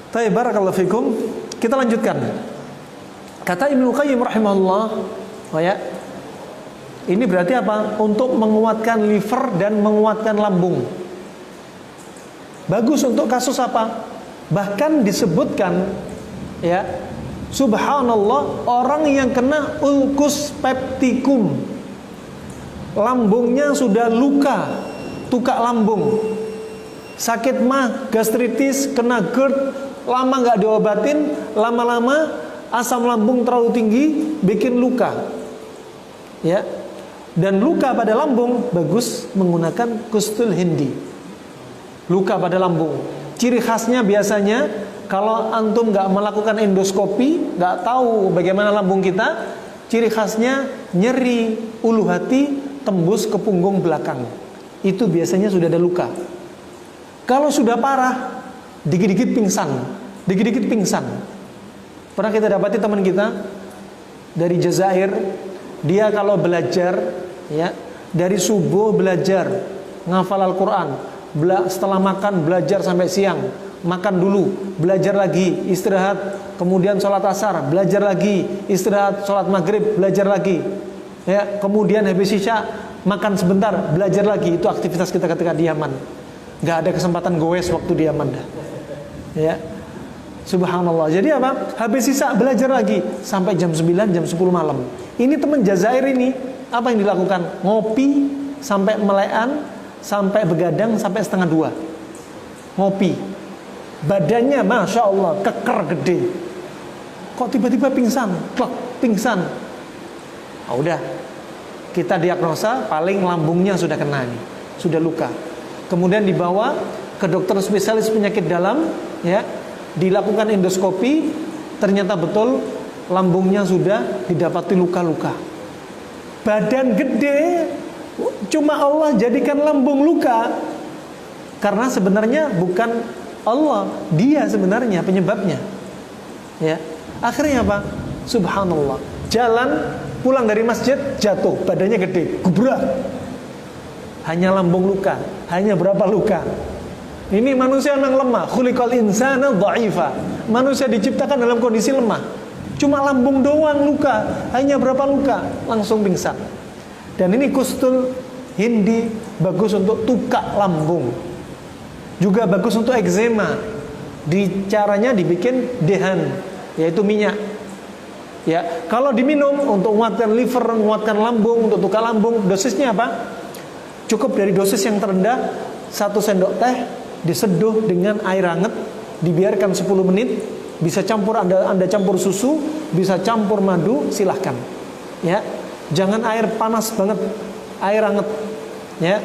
Baik, barakallahu fikum. Kita lanjutkan. Kata Ibnu Qayyim rahimahullah, ya. Ini berarti apa? Untuk menguatkan liver dan menguatkan lambung. Bagus untuk kasus apa? Bahkan disebutkan ya, subhanallah, orang yang kena ulkus peptikum, lambungnya sudah luka, tukak lambung, sakit mah, gastritis, kena GERD, lama nggak diobatin, lama-lama asam lambung terlalu tinggi, bikin luka. Ya. Dan luka pada lambung bagus menggunakan kustul hindi. Luka pada lambung, ciri khasnya biasanya kalau antum nggak melakukan endoskopi, nggak tahu bagaimana lambung kita, ciri khasnya nyeri ulu hati tembus ke punggung belakang. Itu biasanya sudah ada luka. Kalau sudah parah, dikit-dikit pingsan, dikit-dikit pingsan. Pernah kita dapati teman kita dari Jazair. Dia kalau belajar ya, dari subuh belajar ngafal Al-Quran, setelah makan belajar sampai siang, makan dulu, belajar lagi, istirahat, kemudian sholat asar, belajar lagi, istirahat, sholat maghrib, belajar lagi ya, kemudian habis isya makan sebentar, belajar lagi. Itu aktivitas kita ketika di Yaman. nggak ada kesempatan goes waktu di Yaman dah. Ya, subhanallah. Jadi apa? Habis sisa belajar lagi sampai jam 9, jam 10 malam. Ini teman Jazair ini apa yang dilakukan? Ngopi sampai melekan, sampai begadang sampai 1:30. Ngopi. Badannya masya Allah keker gede. Kok tiba-tiba pingsan? Klak, pingsan. Oh, udah. Kita diagnosa paling lambungnya sudah kena nih, sudah luka. Kemudian dibawa ke dokter spesialis penyakit dalam, ya, dilakukan endoskopi, ternyata betul lambungnya sudah didapati luka-luka. Badan gede, cuma Allah jadikan lambung luka. Karena sebenarnya bukan Allah, dia sebenarnya penyebabnya. Ya, akhirnya apa? Subhanallah. Jalan pulang dari masjid jatuh, badannya gede, gubrak. Hanya lambung luka, hanya berapa luka? Ini manusia yang lemah. Khuliqal insana dha'ifa. Manusia diciptakan dalam kondisi lemah. Cuma lambung doang luka, hanya berapa luka, langsung pingsan. Dan ini kustul hindi bagus untuk tukak lambung. Juga bagus untuk eczema. Caranya dibikin dehan, yaitu minyak. Ya, kalau diminum untuk menguatkan liver, menguatkan lambung, untuk tukak lambung, dosisnya apa? Cukup dari dosis yang terendah 1 sendok teh diseduh dengan air hangat, dibiarkan 10 menit, bisa campur Anda campur susu, bisa campur madu, silahkan. Ya, jangan air panas banget, air hangat. Ya,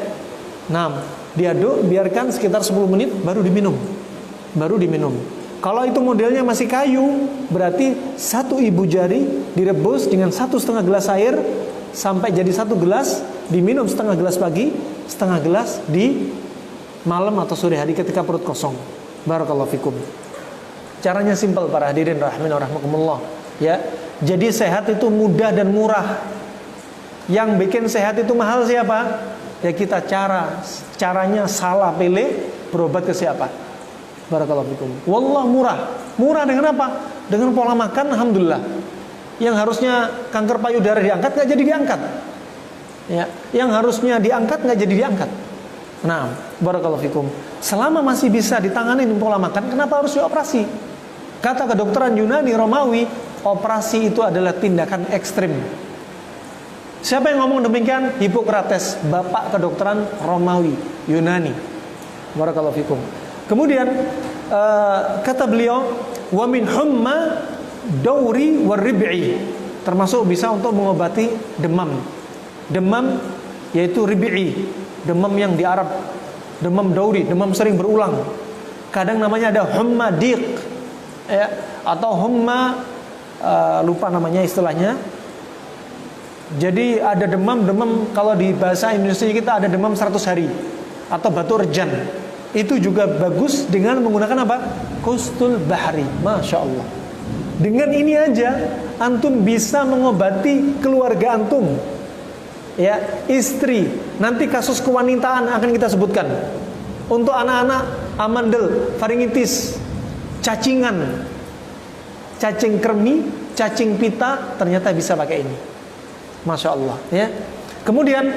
nah, diaduk, biarkan sekitar 10 menit, baru diminum. Kalau itu modelnya masih kayu, berarti 1 ibu jari direbus dengan 1,5 gelas air sampai jadi 1 gelas, diminum 1/2 gelas pagi, 1/2 gelas di malam atau sore hari ketika perut kosong. Barakallahu fikum. Caranya simpel para hadirin rahimani rahimakumullah. Ya, jadi sehat itu mudah dan murah. Yang bikin sehat itu mahal siapa? Ya kita caranya salah pilih, berobat ke siapa? Barakallahu fikum. Wallah murah. Murah dengan apa? Dengan pola makan, alhamdulillah. Yang harusnya kanker payudara diangkat nggak jadi diangkat. Ya, yang harusnya diangkat nggak jadi diangkat. Nah, barakallahu fikum. Selama masih bisa ditangani dengan pola makan, kenapa harus dioperasi? Kata kedokteran Yunani Romawi, operasi itu adalah tindakan ekstrim. Siapa yang ngomong demikian? Hippocrates, bapak kedokteran Romawi, Yunani. Barakallahu fikum. Kemudian kata beliau, wa min humma dauri warib'i, termasuk bisa untuk mengobati demam. Demam yaitu rib'i, demam yang di Arab, demam dauri, demam sering berulang. Kadang namanya ada humma diq, ya, atau humma lupa namanya istilahnya. Jadi ada demam kalau di bahasa Indonesia kita ada demam 100 hari atau batu rejan. Itu juga bagus dengan menggunakan apa? Kustul bahri. Masya Allah. Dengan ini aja antum bisa mengobati keluarga antum. Ya, istri. Nanti kasus kewanitaan akan kita sebutkan. Untuk anak-anak amandel, faringitis, cacingan, cacing kremi, cacing pita, ternyata bisa pakai ini. Masya Allah, ya. Kemudian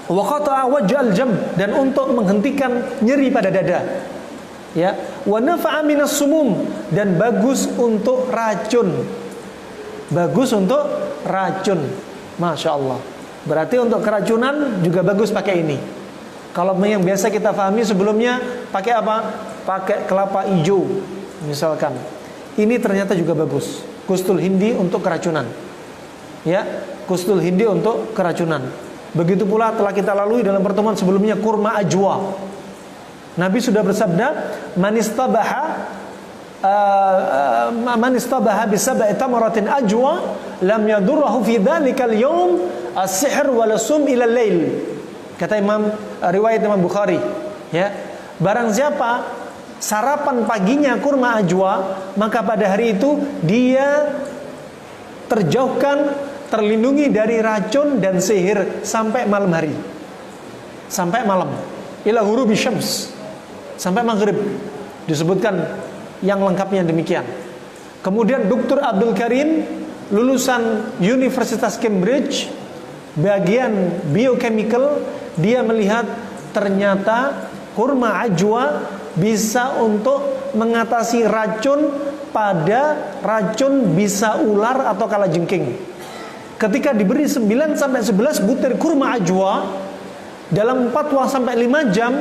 waqata'a waj'al jam, dan untuk menghentikan nyeri pada dada. Ya, wa nafa'a minas sumum, dan bagus untuk racun. Bagus untuk racun. Masya Allah. Berarti untuk keracunan juga bagus pakai ini. Kalau yang biasa kita pahami sebelumnya pakai apa? Pakai kelapa hijau misalkan. Ini ternyata juga bagus. Kustul hindi untuk keracunan. Ya, kustul hindi untuk keracunan. Begitu pula telah kita lalui dalam pertemuan sebelumnya kurma ajwa. Nabi sudah bersabda, man istabaha bisab'i tamaratin ajwa lam yadurruhu fi dzalikal yawm as-sihr wal sum ila al-lail. Kata riwayat Imam Bukhari, ya. Barang siapa sarapan paginya kurma ajwa, maka pada hari itu dia terjauhkan, terlindungi dari racun dan sihir sampai malam hari. Sampai malam. Ila ghurubi syams. Sampai maghrib. Disebutkan yang lengkapnya demikian. Kemudian Dr. Abdul Karim, lulusan Universitas Cambridge, bagian biochemical, dia melihat ternyata Kurma ajwa bisa untuk mengatasi racun pada racun bisa ular atau kalajengking. Ketika diberi 9 sampai 11 butir kurma ajwa, dalam 4 sampai 5 jam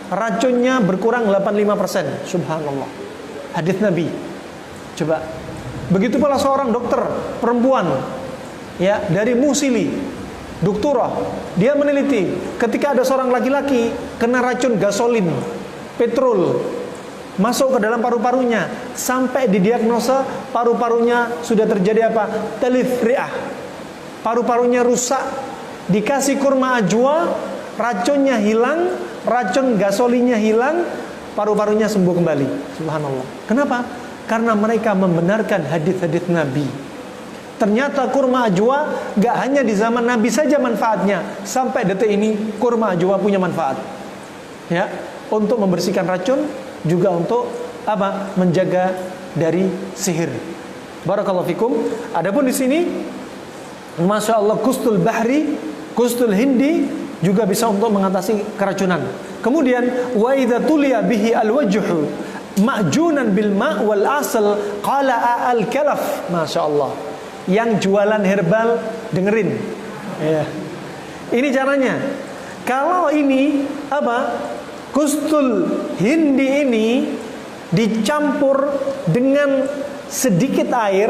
racunnya berkurang 85%. Subhanallah. Hadis Nabi. Coba. Begitu pula seorang dokter perempuan, ya, dari Musili, doktora, dia meneliti ketika ada seorang laki-laki kena racun gasolin, petrol, masuk ke dalam paru-parunya, sampai didiagnosa paru-parunya sudah terjadi apa? Talif ri'ah. Paru-parunya rusak. Dikasih kurma ajwa, racunnya hilang, racun gasolinnya hilang, paru-parunya sembuh kembali. Subhanallah. Kenapa? Karena mereka membenarkan hadis-hadis Nabi. Ternyata kurma ajwa gak hanya di zaman Nabi saja manfaatnya. Sampai detik ini kurma ajwa punya manfaat, ya, untuk membersihkan racun, juga untuk apa? Menjaga dari sihir. Barakallahu fikum. Adapun di sini, masya Allah, kustul bahri, kustul hindi juga bisa untuk mengatasi keracunan. Kemudian wa idza tuliya bihi alwajhu ma'junan bil ma' wal asal qala al kalaf. Masya Allah. Yang jualan herbal dengerin, ya. Ini caranya. Kalau ini apa? Kustul hindi ini dicampur dengan sedikit air,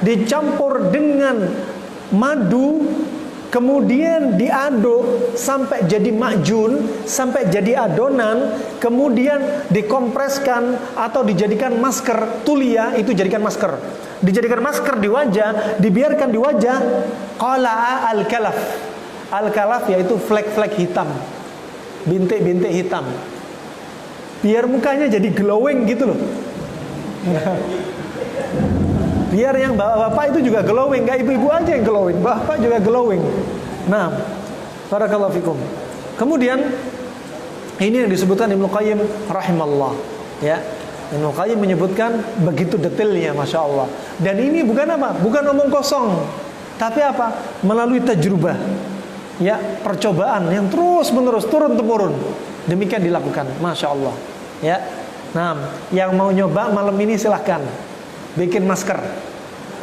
dicampur dengan madu, kemudian diaduk sampai jadi makjun, sampai jadi adonan, kemudian dikompreskan atau dijadikan masker. Tulia itu jadikan masker, dijadikan masker di wajah, dibiarkan di wajah. Qala al-kalaf. Al-kalaf yaitu flek-flek hitam, bintik-bintik hitam, biar mukanya jadi glowing gitu loh. Biar yang bapak-bapak itu juga glowing, gak ibu-ibu aja yang glowing, bapak juga glowing. Nah, barakallahu fikum. Kemudian ini yang disebutkan Ibnu Qayyim rahimallah, ya. Ibnu Qayyim menyebutkan begitu detailnya, masya Allah. Dan ini bukan apa? Bukan omong kosong, tapi apa? Melalui tajrubah, ya, percobaan yang terus menerus, turun temurun. Demikian dilakukan, masya Allah, ya. Nah, yang mau nyoba malam ini silahkan bikin masker.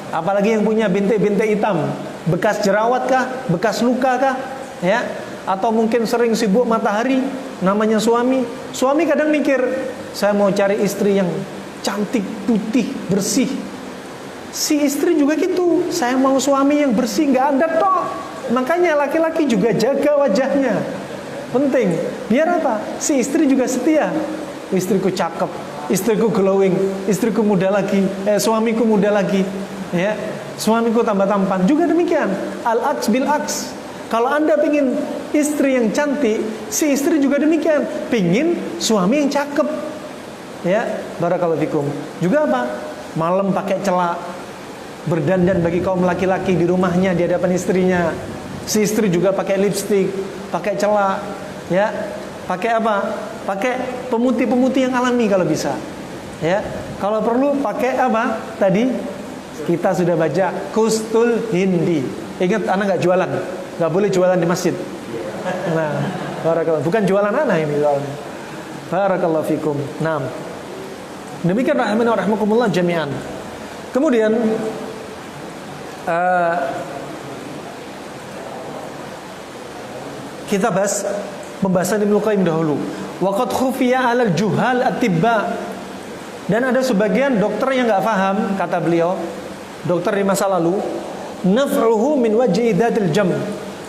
Apalagi yang punya bintik-bintik hitam, bekas jerawat kah, bekas luka kah, ya, atau mungkin sering sibuk matahari, namanya suami. Suami kadang mikir, saya mau cari istri yang cantik, putih, bersih. Si istri juga gitu, saya mau suami yang bersih, nggak ada toh. Makanya laki-laki juga jaga wajahnya, penting. Biar apa? Si istri juga setia. Istriku cakep, istriku glowing, istriku muda lagi, suamiku muda lagi, ya, suamiku tambah tampan. Juga demikian, al-aks bil-aks. Kalau anda pingin istri yang cantik, si istri juga demikian, pingin suami yang cakep, ya. Barakallahu fikum. Juga apa? Malam pakai celak, berdandan bagi kaum laki-laki di rumahnya di hadapan istrinya. Si istri juga pakai lipstik, pakai celak, ya. Pakai apa? Pakai pemutih-pemutih yang alami kalau bisa, ya. Kalau perlu pakai apa? Tadi kita sudah baca kustul hindi. Ingat, anak nggak jualan, nggak boleh jualan di masjid. Nah, barakallah. Bukan jualan anak ini soalnya. Barakallahu fikum. Nah, demikian rahimani wa rahimakumullah jami'an. Kemudian kita bahas pembahasan Ibnu Qayyim dahulu. Waqad khufiya 'alal juhal at-tibba. Dan ada sebagian dokter yang enggak paham, kata beliau, dokter di masa lalu, naf'uhu min wajhi dzatil jam.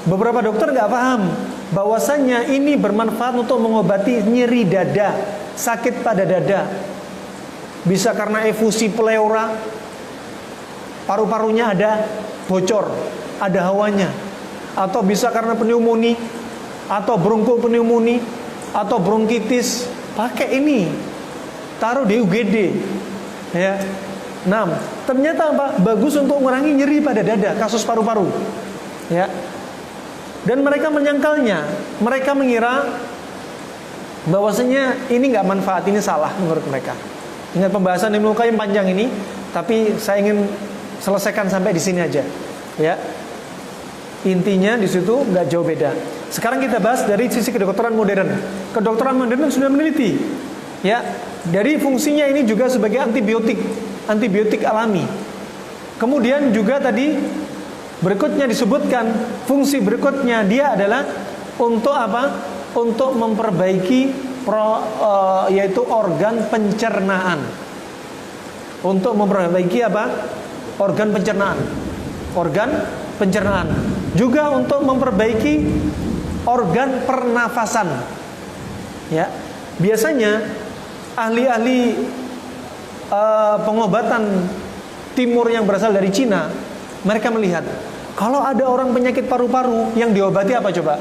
Beberapa dokter enggak paham bahwasannya ini bermanfaat untuk mengobati nyeri dada, sakit pada dada. Bisa karena efusi pleura, paru-parunya ada bocor, ada hawanya, atau bisa karena pneumonia, atau bronkopneumonia, atau bronkitis. Pakai ini, taruh di UGD, ya. Nah, ternyata apa? Bagus untuk mengurangi nyeri pada dada, kasus paru-paru, ya. Dan mereka menyangkalnya, mereka mengira bahwasanya ini nggak manfaat, ini salah menurut mereka. Ingat pembahasan Ibnu Qayyim panjang ini, tapi saya ingin selesaikan sampai di sini aja, ya. Intinya di situ nggak jauh beda. Sekarang kita bahas dari sisi kedokteran modern. Kedokteran modern sudah meneliti, ya, dari fungsinya ini juga sebagai antibiotik alami. Kemudian juga tadi berikutnya disebutkan fungsi berikutnya dia adalah untuk apa? Untuk memperbaiki yaitu organ pencernaan. Untuk memperbaiki apa? Organ pencernaan. Juga untuk memperbaiki organ pernafasan. Ya. Biasanya ahli-ahli pengobatan timur yang berasal dari Cina, mereka melihat kalau ada orang penyakit paru-paru yang diobati apa coba?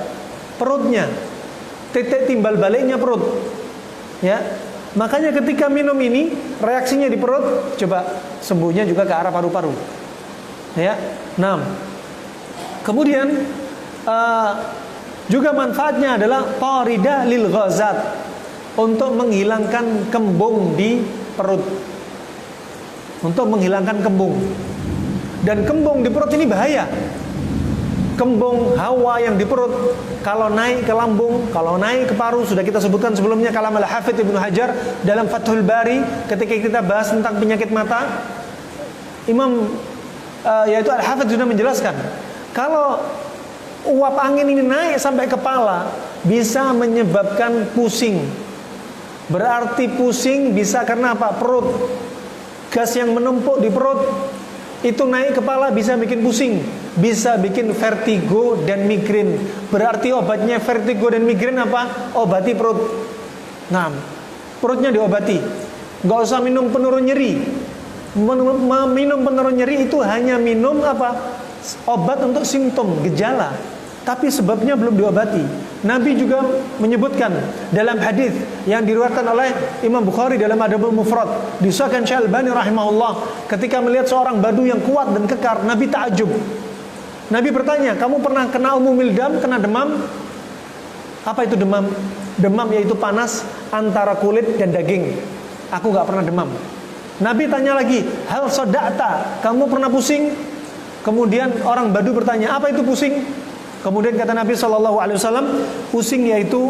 Perutnya. Titik timbal baliknya perut. Ya. Makanya ketika minum ini reaksinya di perut, coba sembuhnya juga ke arah paru-paru. Ya. Nah, kemudian juga manfaatnya adalah tarida lil ghazat, untuk menghilangkan kembung di perut. Untuk menghilangkan kembung. Dan kembung di perut ini bahaya. Kembung hawa yang di perut kalau naik ke lambung, kalau naik ke paru, sudah kita sebutkan sebelumnya kalam al-Hafidz Ibnu Hajar dalam Fathul Bari ketika kita bahas tentang penyakit mata. Imam yaitu Al-Hafidz sudah menjelaskan kalau uap angin ini naik sampai kepala bisa menyebabkan pusing. Berarti pusing bisa karena apa? Perut. Gas yang menumpuk di perut itu naik kepala bisa bikin pusing, bisa bikin vertigo dan migrain. Berarti obatnya vertigo dan migrain apa? Obati perut. Nah, perutnya diobati. Gak usah minum penurun nyeri. Minum penurun nyeri itu hanya minum apa? Obat untuk simptom, gejala. Tapi sebabnya belum diobati. Nabi juga menyebutkan dalam hadis yang diriwayatkan oleh Imam Bukhari dalam Adabul Mufrad, disahkan Syekh Albani rahimahullah, ketika melihat seorang badu yang kuat dan kekar, Nabi takjub. Nabi bertanya, kamu pernah kena umumil dam, kena demam? Apa itu demam? Demam yaitu panas antara kulit dan daging. Aku gak pernah demam. Nabi tanya lagi, hal soda'ta, kamu pernah pusing? Kemudian orang badu bertanya, apa itu pusing? Kemudian kata Nabi SAW, pusing yaitu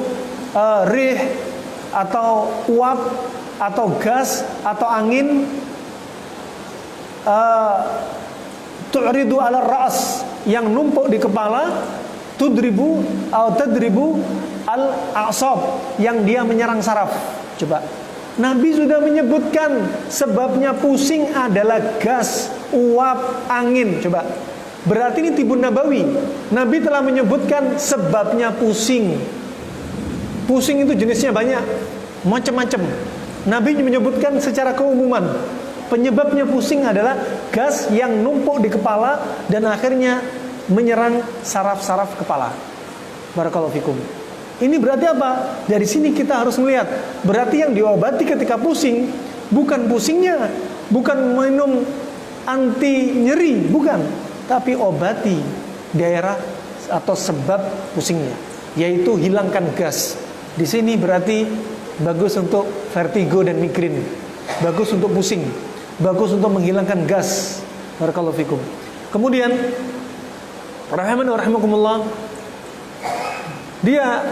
rih atau uap atau gas atau angin tu'ridu ala ra's, yang numpuk di kepala, tudribu atau tadribu al-a'sab, yang dia menyerang saraf. Coba, Nabi sudah menyebutkan sebabnya pusing adalah gas, uap, angin. Coba, berarti ini tibun nabawi. Nabi telah menyebutkan sebabnya pusing. Pusing itu jenisnya banyak, macam-macam. Nabi menyebutkan secara keumuman. Penyebabnya pusing adalah gas yang numpuk di kepala dan akhirnya menyerang saraf-saraf kepala. Barakallahu fikum. Ini berarti apa? Dari sini kita harus melihat, berarti yang diobati ketika pusing bukan pusingnya, bukan minum anti nyeri, bukan, tapi obati daerah atau sebab pusingnya, yaitu hilangkan gas. Di sini berarti bagus untuk vertigo dan migrain, bagus untuk pusing, bagus untuk menghilangkan gas. Barakallahu fikum. Kemudian rahimani wa rahimakumullah, dia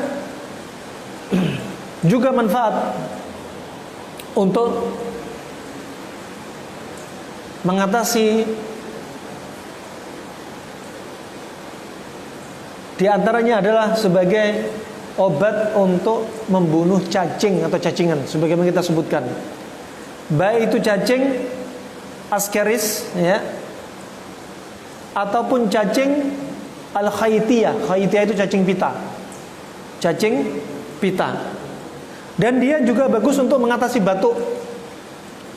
juga manfaat untuk mengatasi, di antaranya adalah sebagai obat untuk membunuh cacing atau cacingan, sebagaimana kita sebutkan. Baik itu cacing ascaris, ya, ataupun cacing al-khaytiyah. Khaytiyah itu cacing pita. Cacing pita. Dan dia juga bagus untuk mengatasi batuk.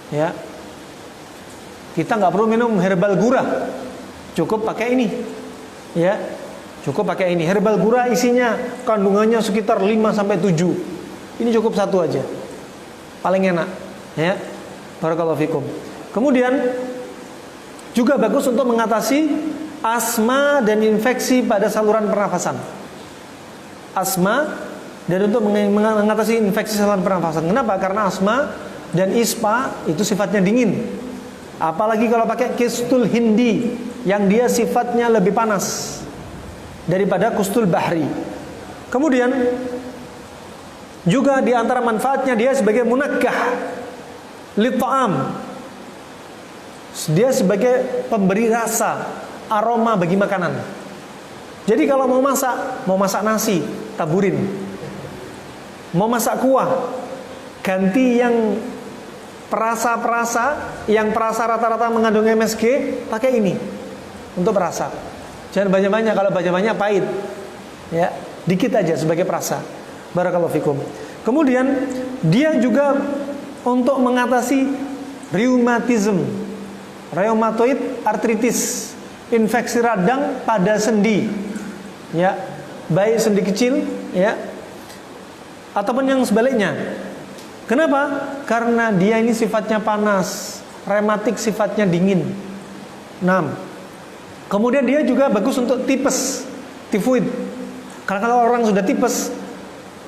Ya. Kita nggak perlu minum herbal gurah. Cukup pakai ini. Ya. Cukup pakai ini. Herbal gurah isinya kandungannya sekitar 5 sampai 7. Ini cukup satu aja. Paling enak, ya. Barakallahu fikum. Kemudian juga bagus untuk mengatasi asma dan infeksi pada saluran pernafasan. Asma dan untuk mengatasi infeksi saluran pernafasan. Kenapa? Karena asma dan ispa itu sifatnya dingin. Apalagi kalau pakai kistul hindi yang dia sifatnya lebih panas daripada kustul bahri. Kemudian juga di antara manfaatnya dia sebagai munakkah lit-ta'am. Dia sebagai pemberi rasa, aroma bagi makanan. Jadi kalau mau masak nasi, taburin. Mau masak kuah, ganti yang perasa-perasa, yang perasa rata-rata mengandung MSG, pakai ini untuk perasa. Jangan banyak-banyak, kalau banyak-banyak pahit. Ya, dikit aja sebagai perasa. Barakallahu fikum. Kemudian dia juga untuk mengatasi rheumatoid arthritis, infeksi radang pada sendi. Ya, baik sendi kecil, ya, ataupun yang sebaliknya. Kenapa? Karena dia ini sifatnya panas, rematik sifatnya dingin. 6. Kemudian dia juga bagus untuk tipes, tifoid. Karena kalau orang sudah tipes,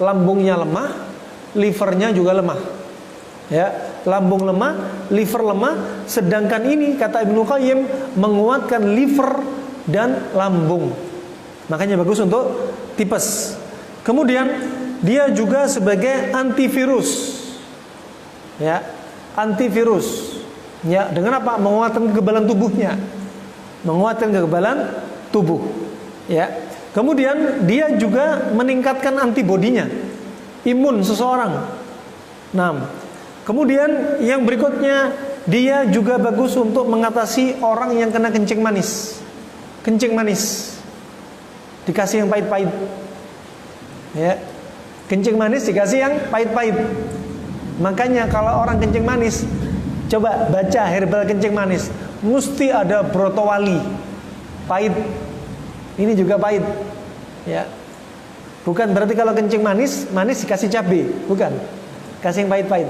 lambungnya lemah, livernya juga lemah. Ya, lambung lemah, liver lemah. Sedangkan ini kata Ibnu Qayyim menguatkan liver dan lambung. Makanya bagus untuk tipes. Kemudian dia juga sebagai antivirus. Ya, antivirus. Ya, dengan apa? Menguatkan kekebalan tubuhnya. Menguatkan kekebalan tubuh. Ya. Kemudian dia juga meningkatkan antibodinya, imun seseorang. 6. Kemudian yang berikutnya, dia juga bagus untuk mengatasi orang yang kena kencing manis. Kencing manis dikasih yang pahit-pahit. Ya. Kencing manis dikasih yang pahit-pahit. Makanya kalau orang kencing manis, coba baca herbal kencing manis, mesti ada brotowali, pahit. Ini juga pahit. Ya. Bukan berarti kalau kencing manis dikasih cabai, bukan. Kasih yang pahit-pahit.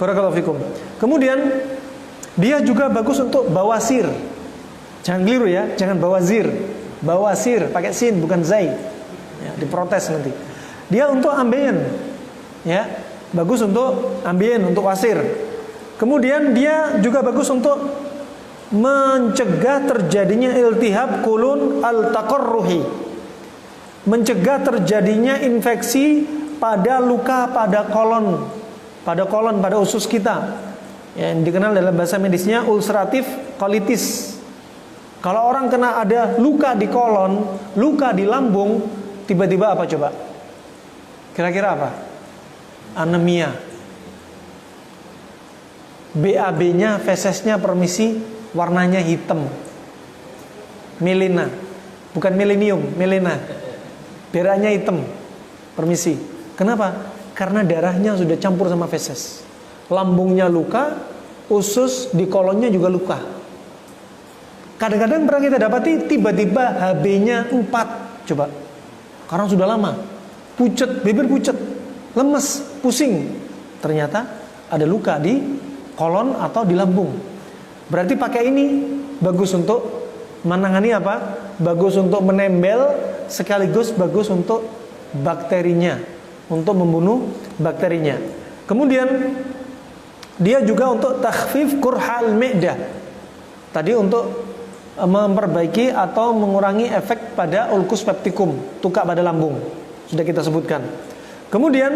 Barakallahu fikum. Kemudian dia juga bagus untuk bawasir. Jangan keliru ya, jangan bawazir. Bawasir pakai sin bukan zai. Ya, diprotes nanti. Dia untuk ambeien. Ya, bagus untuk ambien, untuk wasir. Kemudian dia juga bagus untuk mencegah terjadinya iltihab kulun al-taqarruhi, mencegah terjadinya infeksi pada luka pada kolon, pada usus kita, yang dikenal dalam bahasa medisnya ulceratif colitis. Kalau orang kena ada luka di kolon, luka di lambung, tiba-tiba apa coba? Kira-kira apa? Anemia. BAB-nya, fesesnya permisi, warnanya hitam. Melena. Bukan milenium, melena. Darahnya hitam. Permisi. Kenapa? Karena darahnya sudah campur sama feses. Lambungnya luka, usus di kolonnya juga luka. Kadang-kadang pernah kita dapati tiba-tiba HB-nya 4. Coba. Karena sudah lama. Pucet, bibir pucet, lemes, pusing. Ternyata ada luka di kolon atau di lambung. Berarti pakai ini bagus untuk menangani apa? Bagus untuk menembel, sekaligus bagus untuk bakterinya, untuk membunuh bakterinya. Kemudian dia juga untuk takhfif kurhal mi'dah. Tadi untuk memperbaiki atau mengurangi efek pada ulcus pepticum, tukak pada lambung. Sudah kita sebutkan. Kemudian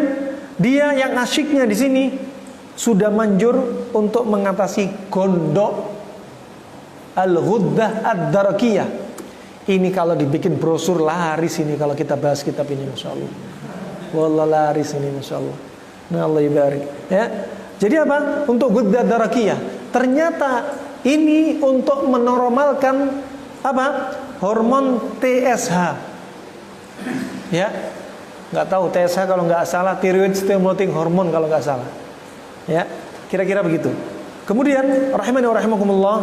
dia yang asyiknya di sini sudah manjur untuk mengatasi gondok al-ghuddah ad-darakiyah. Ini kalau dibikin brosur laris ini kalau kita bahas kitab ini, masyaallah. Wallah laris ini, masyaallah. Nah, Allah ibarik. Ya. Jadi apa? Untuk ghuddah darakiyah. Ternyata ini untuk menormalkan apa? Hormon TSH. Ya. Enggak tahu TSH kalau enggak salah, thyroid stimulating hormone kalau enggak salah. Ya, kira-kira begitu. Kemudian rahimani wa rahimakumullah,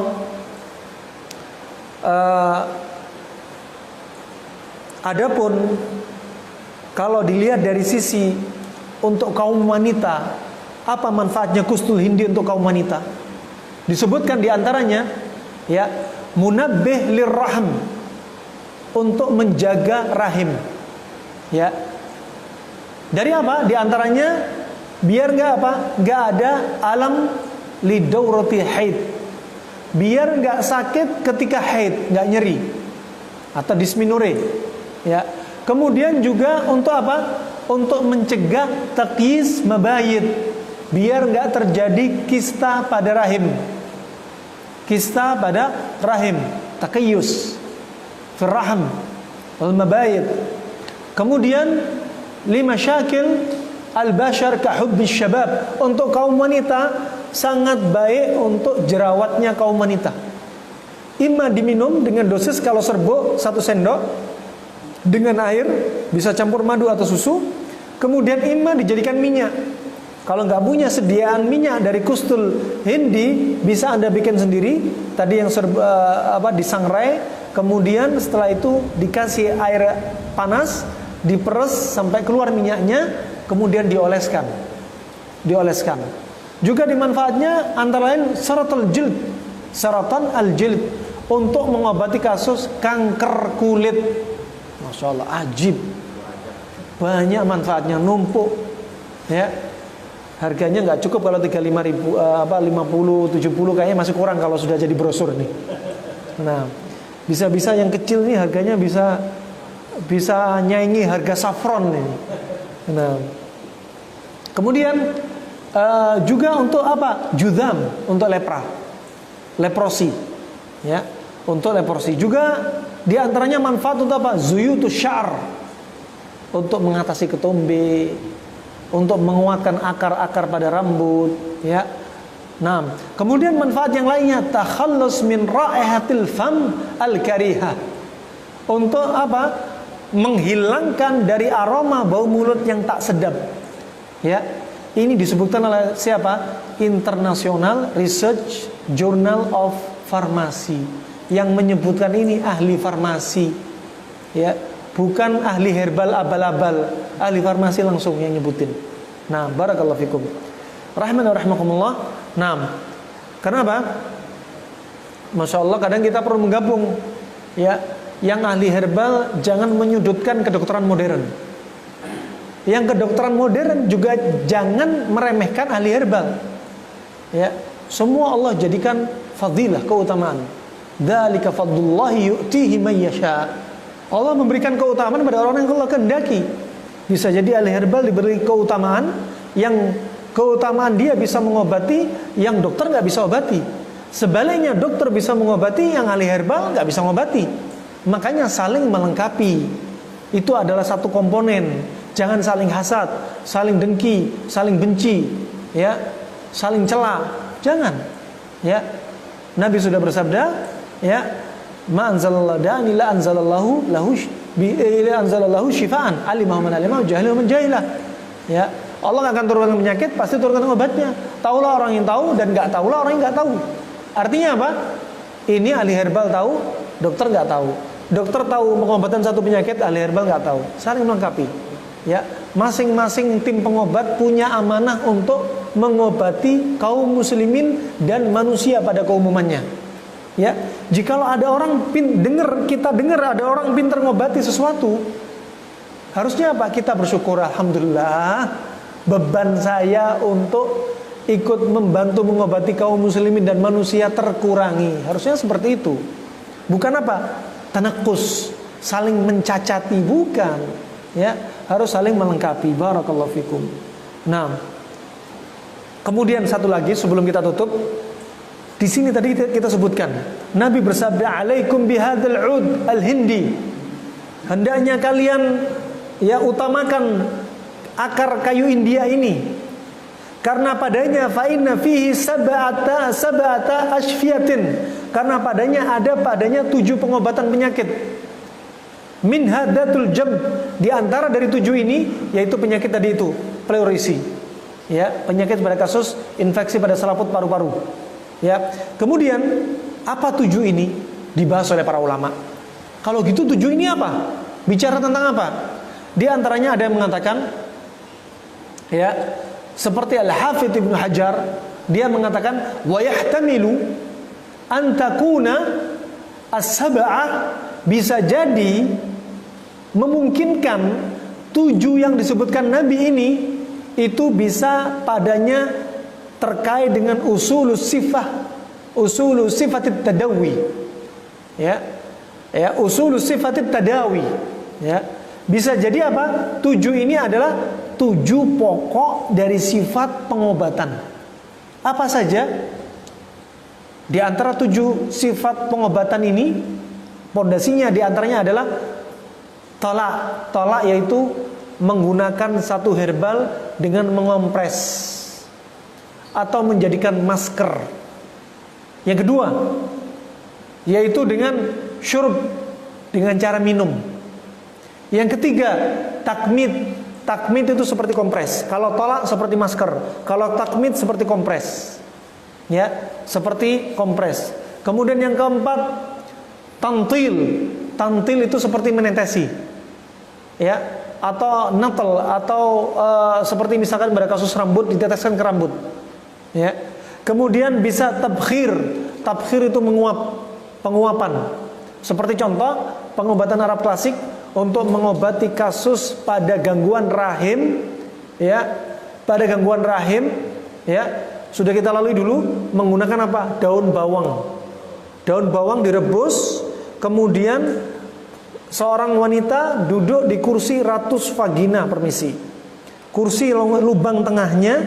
adapun kalau dilihat dari sisi untuk kaum wanita, apa manfaatnya kustul hindi untuk kaum wanita? Disebutkan diantaranya, ya, munabbih lirrahim, untuk menjaga rahim. Ya. Dari apa? Diantaranya biar nggak apa? Nggak ada alam lidaurati haid. Biar nggak sakit ketika haid, nggak nyeri atau dysmenorrhea. Ya. Kemudian juga untuk apa? Untuk mencegah taqyis mabayit, biar nggak terjadi kista pada rahim. Kista pada rahim, taqayyus fil rahim wal mabayit. Kemudian lima syakil al-bashar ka hubbi syabab, untuk kaum wanita sangat baik untuk jerawatnya kaum wanita. Imma diminum dengan dosis, kalau serbuk 1 sendok dengan air, bisa campur madu atau susu. Kemudian imma dijadikan minyak. Kalau nggak punya sediaan minyak dari kustul hindi, bisa Anda bikin sendiri. Tadi yang disangrai, kemudian setelah itu dikasih air panas, diperes sampai keluar minyaknya, kemudian dioleskan. Juga dimanfaatnya antara lain saratan al-jild, untuk mengobati kasus kanker kulit. Masya Allah, ajib, banyak manfaatnya, numpuk ya. Harganya nggak cukup kalau 35.000, 50-70 kayaknya masih kurang kalau sudah jadi brosur nih. Nah, bisa-bisa yang kecil nih harganya bisa nyaingi harga saffron nih. Nah, kemudian juga untuk apa? Judam, untuk leprosi, ya, untuk leprosi. Juga diantaranya manfaat untuk apa? Zuyutus syar, untuk mengatasi ketombe, untuk menguatkan akar-akar pada rambut, ya. Nah, kemudian manfaat yang lainnya, takhallus min raihatil fam al-karihah, untuk apa? Menghilangkan dari aroma bau mulut yang tak sedap, ya. Ini disebutkan oleh siapa? International Research Journal of Pharmacy, yang menyebutkan ini ahli farmasi, ya, bukan ahli herbal abal-abal, ahli farmasi langsung yang nyebutin. Nah, barakallahu fikum. Rahman wa rahimakumullah. Nah, kenapa? Masya Allah, kadang kita perlu menggabung, ya, yang ahli herbal jangan menyudutkan kedokteran modern. Yang kedokteran modern juga jangan meremehkan ahli herbal. Ya, semua Allah jadikan fadilah, keutamaan. Dzalika fadlullahi yu'tihi may yasha. Allah memberikan keutamaan pada orang yang Allah kehendaki. Bisa jadi ahli herbal diberi keutamaan, yang keutamaan dia bisa mengobati yang dokter nggak bisa obati. Sebaliknya dokter bisa mengobati yang ahli herbal nggak bisa mengobati. Makanya saling melengkapi. Itu adalah satu komponen. Jangan saling hasad, saling dengki, saling benci, ya, saling cela. Jangan, ya. Nabi sudah bersabda, ya, ma anzalallahu da'an illa anzalallahu lahu syifaan, alimahu man alimahu, jahilahu man jahilah. Ya, Allah akan turunkan penyakit, pasti turunkan obatnya. Taulah orang yang tahu dan enggak tahulah orang yang enggak tahu. Artinya apa? Ini ahli herbal tahu, dokter enggak tahu. Dokter tahu pengobatan satu penyakit, ahli herbal enggak tahu. Saling melengkapi. Ya, masing-masing tim pengobat punya amanah untuk mengobati kaum muslimin dan manusia pada keumumannya. Ya, jikalau ada orang kita dengar ada orang pintar ngobati sesuatu, harusnya apa? Kita bersyukur, alhamdulillah, beban saya untuk ikut membantu mengobati kaum muslimin dan manusia terkurangi. Harusnya seperti itu. Bukan apa? Tanakus, saling mencacati, bukan. Ya, harus saling melengkapi. Barakallahu fikum. Nah, kemudian satu lagi sebelum kita tutup, di sini tadi kita sebutkan Nabi bersabda, alaikum bihadzal ud al-hindi, hendaknya kalian, ya, utamakan akar kayu India ini, karena padanya fa inna fihi sab'ata asfiyatin, karena padanya ada 7 pengobatan penyakit. Min hadatul jam, di antara dari 7 ini yaitu penyakit tadi itu, pleurisi, ya, penyakit pada kasus infeksi pada selaput paru-paru, ya. Kemudian apa 7 ini dibahas oleh para ulama. Kalau gitu 7 ini apa? Bicara tentang apa? Di antaranya ada yang mengatakan, ya, seperti Al-Hafidz Ibnu Hajar, dia mengatakan wa yahtamilu an takuna as-sab'ah, bisa jadi memungkinkan 7 yang disebutkan Nabi ini itu bisa padanya terkait dengan usulus sifatit tadawi, ya, usulus sifatit tadawi, ya. Bisa jadi apa? 7 ini adalah 7 pokok dari sifat pengobatan. Apa saja? Di antara 7 sifat pengobatan ini, pondasinya di antaranya adalah tolak. Tolak yaitu menggunakan satu herbal dengan mengompres atau menjadikan masker. Yang kedua, yaitu dengan syurb, dengan cara minum. Yang ketiga, takmid. Takmid itu seperti kompres. Kalau tolak seperti masker. Kalau takmid seperti kompres. Ya, seperti kompres. Kemudian yang keempat, tantil. Tantil itu seperti menetesi. Ya, atau natal, atau seperti misalkan pada kasus rambut diteteskan ke rambut. Ya. Kemudian bisa tabkhir. Tabkhir itu menguap, penguapan. Seperti contoh pengobatan Arab klasik untuk mengobati kasus pada gangguan rahim, ya, pada gangguan rahim, ya, sudah kita lalui dulu menggunakan apa? Daun bawang. Daun bawang direbus, kemudian seorang wanita duduk di kursi ratus vagina, permisi. Kursi lubang tengahnya,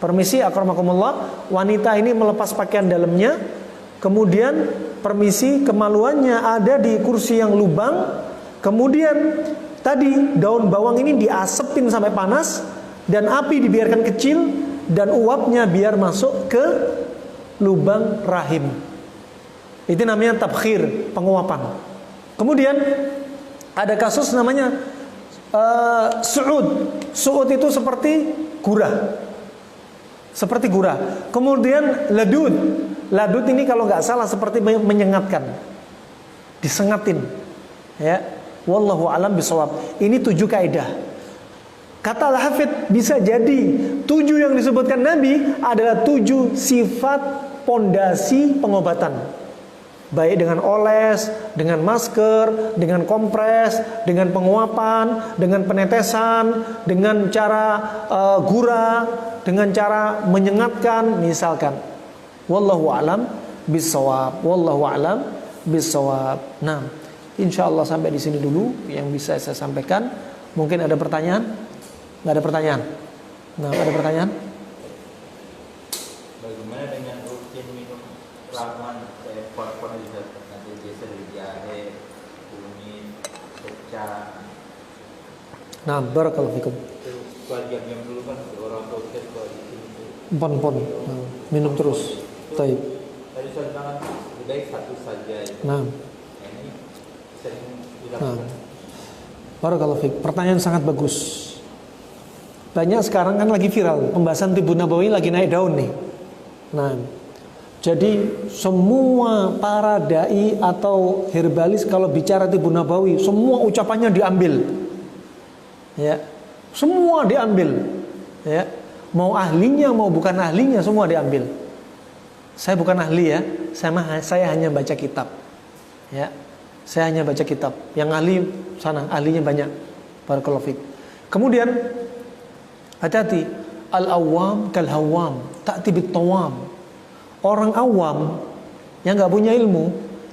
permisi, akramakumullah, wanita ini melepas pakaian dalamnya, kemudian permisi, kemaluannya ada di kursi yang lubang. Kemudian tadi daun bawang ini diasepin sampai panas dan api dibiarkan kecil dan uapnya biar masuk ke lubang rahim. Itu namanya tabkhir, penguapan. Kemudian ada kasus namanya su'ud. Su'ud itu seperti gurah. Seperti gurah. Kemudian ladud. Ladud ini kalau nggak salah seperti menyengatkan, disengatin. Ya. Wallahu alam bisawab. Ini 7 kaidah. Kata Al-Hafidh, bisa jadi 7 yang disebutkan Nabi adalah 7 sifat pondasi pengobatan. Baik dengan oles, dengan masker, dengan kompres, dengan penguapan, dengan penetesan, dengan cara gurah, dengan cara menyengatkan misalkan. Wallahu alam bisawab. Wallahu alam bisawab. Nah, insyaallah sampai di sini dulu yang bisa saya sampaikan. Mungkin ada pertanyaan? Nggak ada pertanyaan? Nah, ada pertanyaan? Bagaimana dengan rutin minum ramuan pon-pon bisa nanti biasa dari jahe, kunyit, kecap. Nah, barakallahu fikum. Sebagian yang dulu kan orang tua kita kalau di sini Pon-pon. Nah, minum terus. Baik. Tadi saya bilang lebih baik satu saja. Nah. Ini sering Nah, dilakukan. barakallahu fiik. Pertanyaan sangat bagus. Banyak sekarang kan lagi viral pembahasan Tibbun Nabawi lagi naik daun nih. Nah, jadi semua para dai atau herbalis kalau bicara Tibbun Nabawi, semua ucapannya diambil. Ya. Semua diambil. Ya. Mau ahlinya mau bukan ahlinya semua diambil. Saya bukan ahli ya. Saya hanya baca kitab. Ya. Saya hanya baca kitab. Yang ahli sana, ahlinya banyak. Barakallahu fiik. Kemudian hati-hati, al-awwam kal-hawwam, ta'ti bit-tawam. Orang awam yang enggak punya ilmu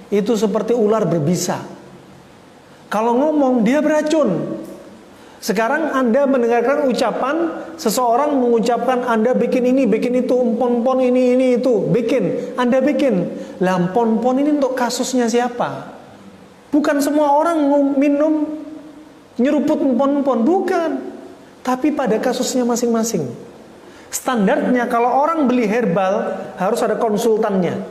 itu seperti ular berbisa. Kalau ngomong dia beracun. Sekarang Anda mendengarkan ucapan seseorang mengucapkan Anda bikin ini, bikin itu, empon-pon ini itu, bikin. Anda bikin. Lah empon-pon ini untuk kasusnya siapa? Bukan semua orang minum nyeruput empon-empon, bukan. Tapi pada kasusnya masing-masing. Standarnya kalau orang beli herbal harus ada konsultannya.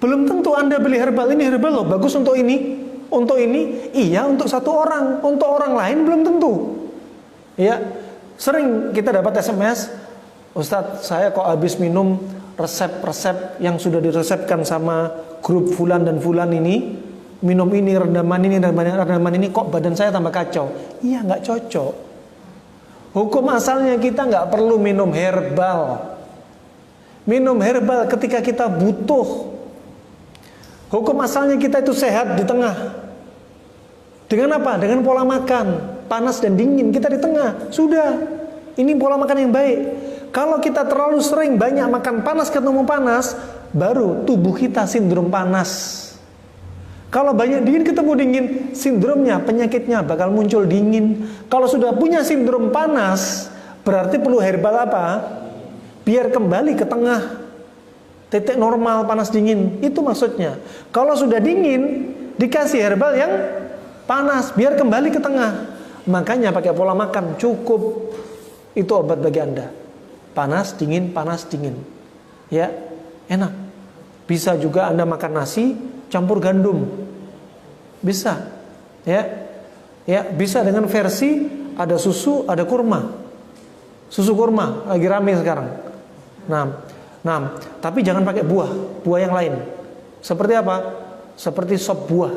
Belum tentu Anda beli herbal, ini herbal loh, bagus untuk ini. Untuk ini, iya untuk satu orang. Untuk orang lain belum tentu. Ya, sering kita dapat SMS, Ustadz saya kok habis minum resep-resep yang sudah diresepkan sama grup fulan dan fulan ini, minum ini, rendaman ini, kok badan saya tambah kacau. Iya, nggak cocok. Hukum asalnya kita nggak perlu minum herbal. Minum herbal ketika kita butuh. Hukum asalnya kita itu sehat di tengah. Dengan apa? Dengan pola makan panas dan dingin, kita di tengah. Sudah. Ini pola makan yang baik. Kalau kita terlalu sering banyak makan panas ketemu panas, baru tubuh kita sindrom panas. Kalau banyak dingin ketemu dingin, sindromnya, penyakitnya bakal muncul dingin. Kalau sudah punya sindrom panas, berarti perlu herbal apa? Biar kembali ke tengah titik normal panas dingin. Itu maksudnya. Kalau sudah dingin, dikasih herbal yang panas biar kembali ke tengah. Makanya pakai pola makan cukup. Itu obat bagi Anda. Panas dingin, panas dingin. Ya, enak. Bisa juga Anda makan nasi campur gandum. Bisa. Ya. Ya, bisa dengan versi ada susu, ada kurma. Susu kurma lagi rame sekarang. Nah, tapi jangan pakai buah yang lain. Seperti apa? Seperti sop buah.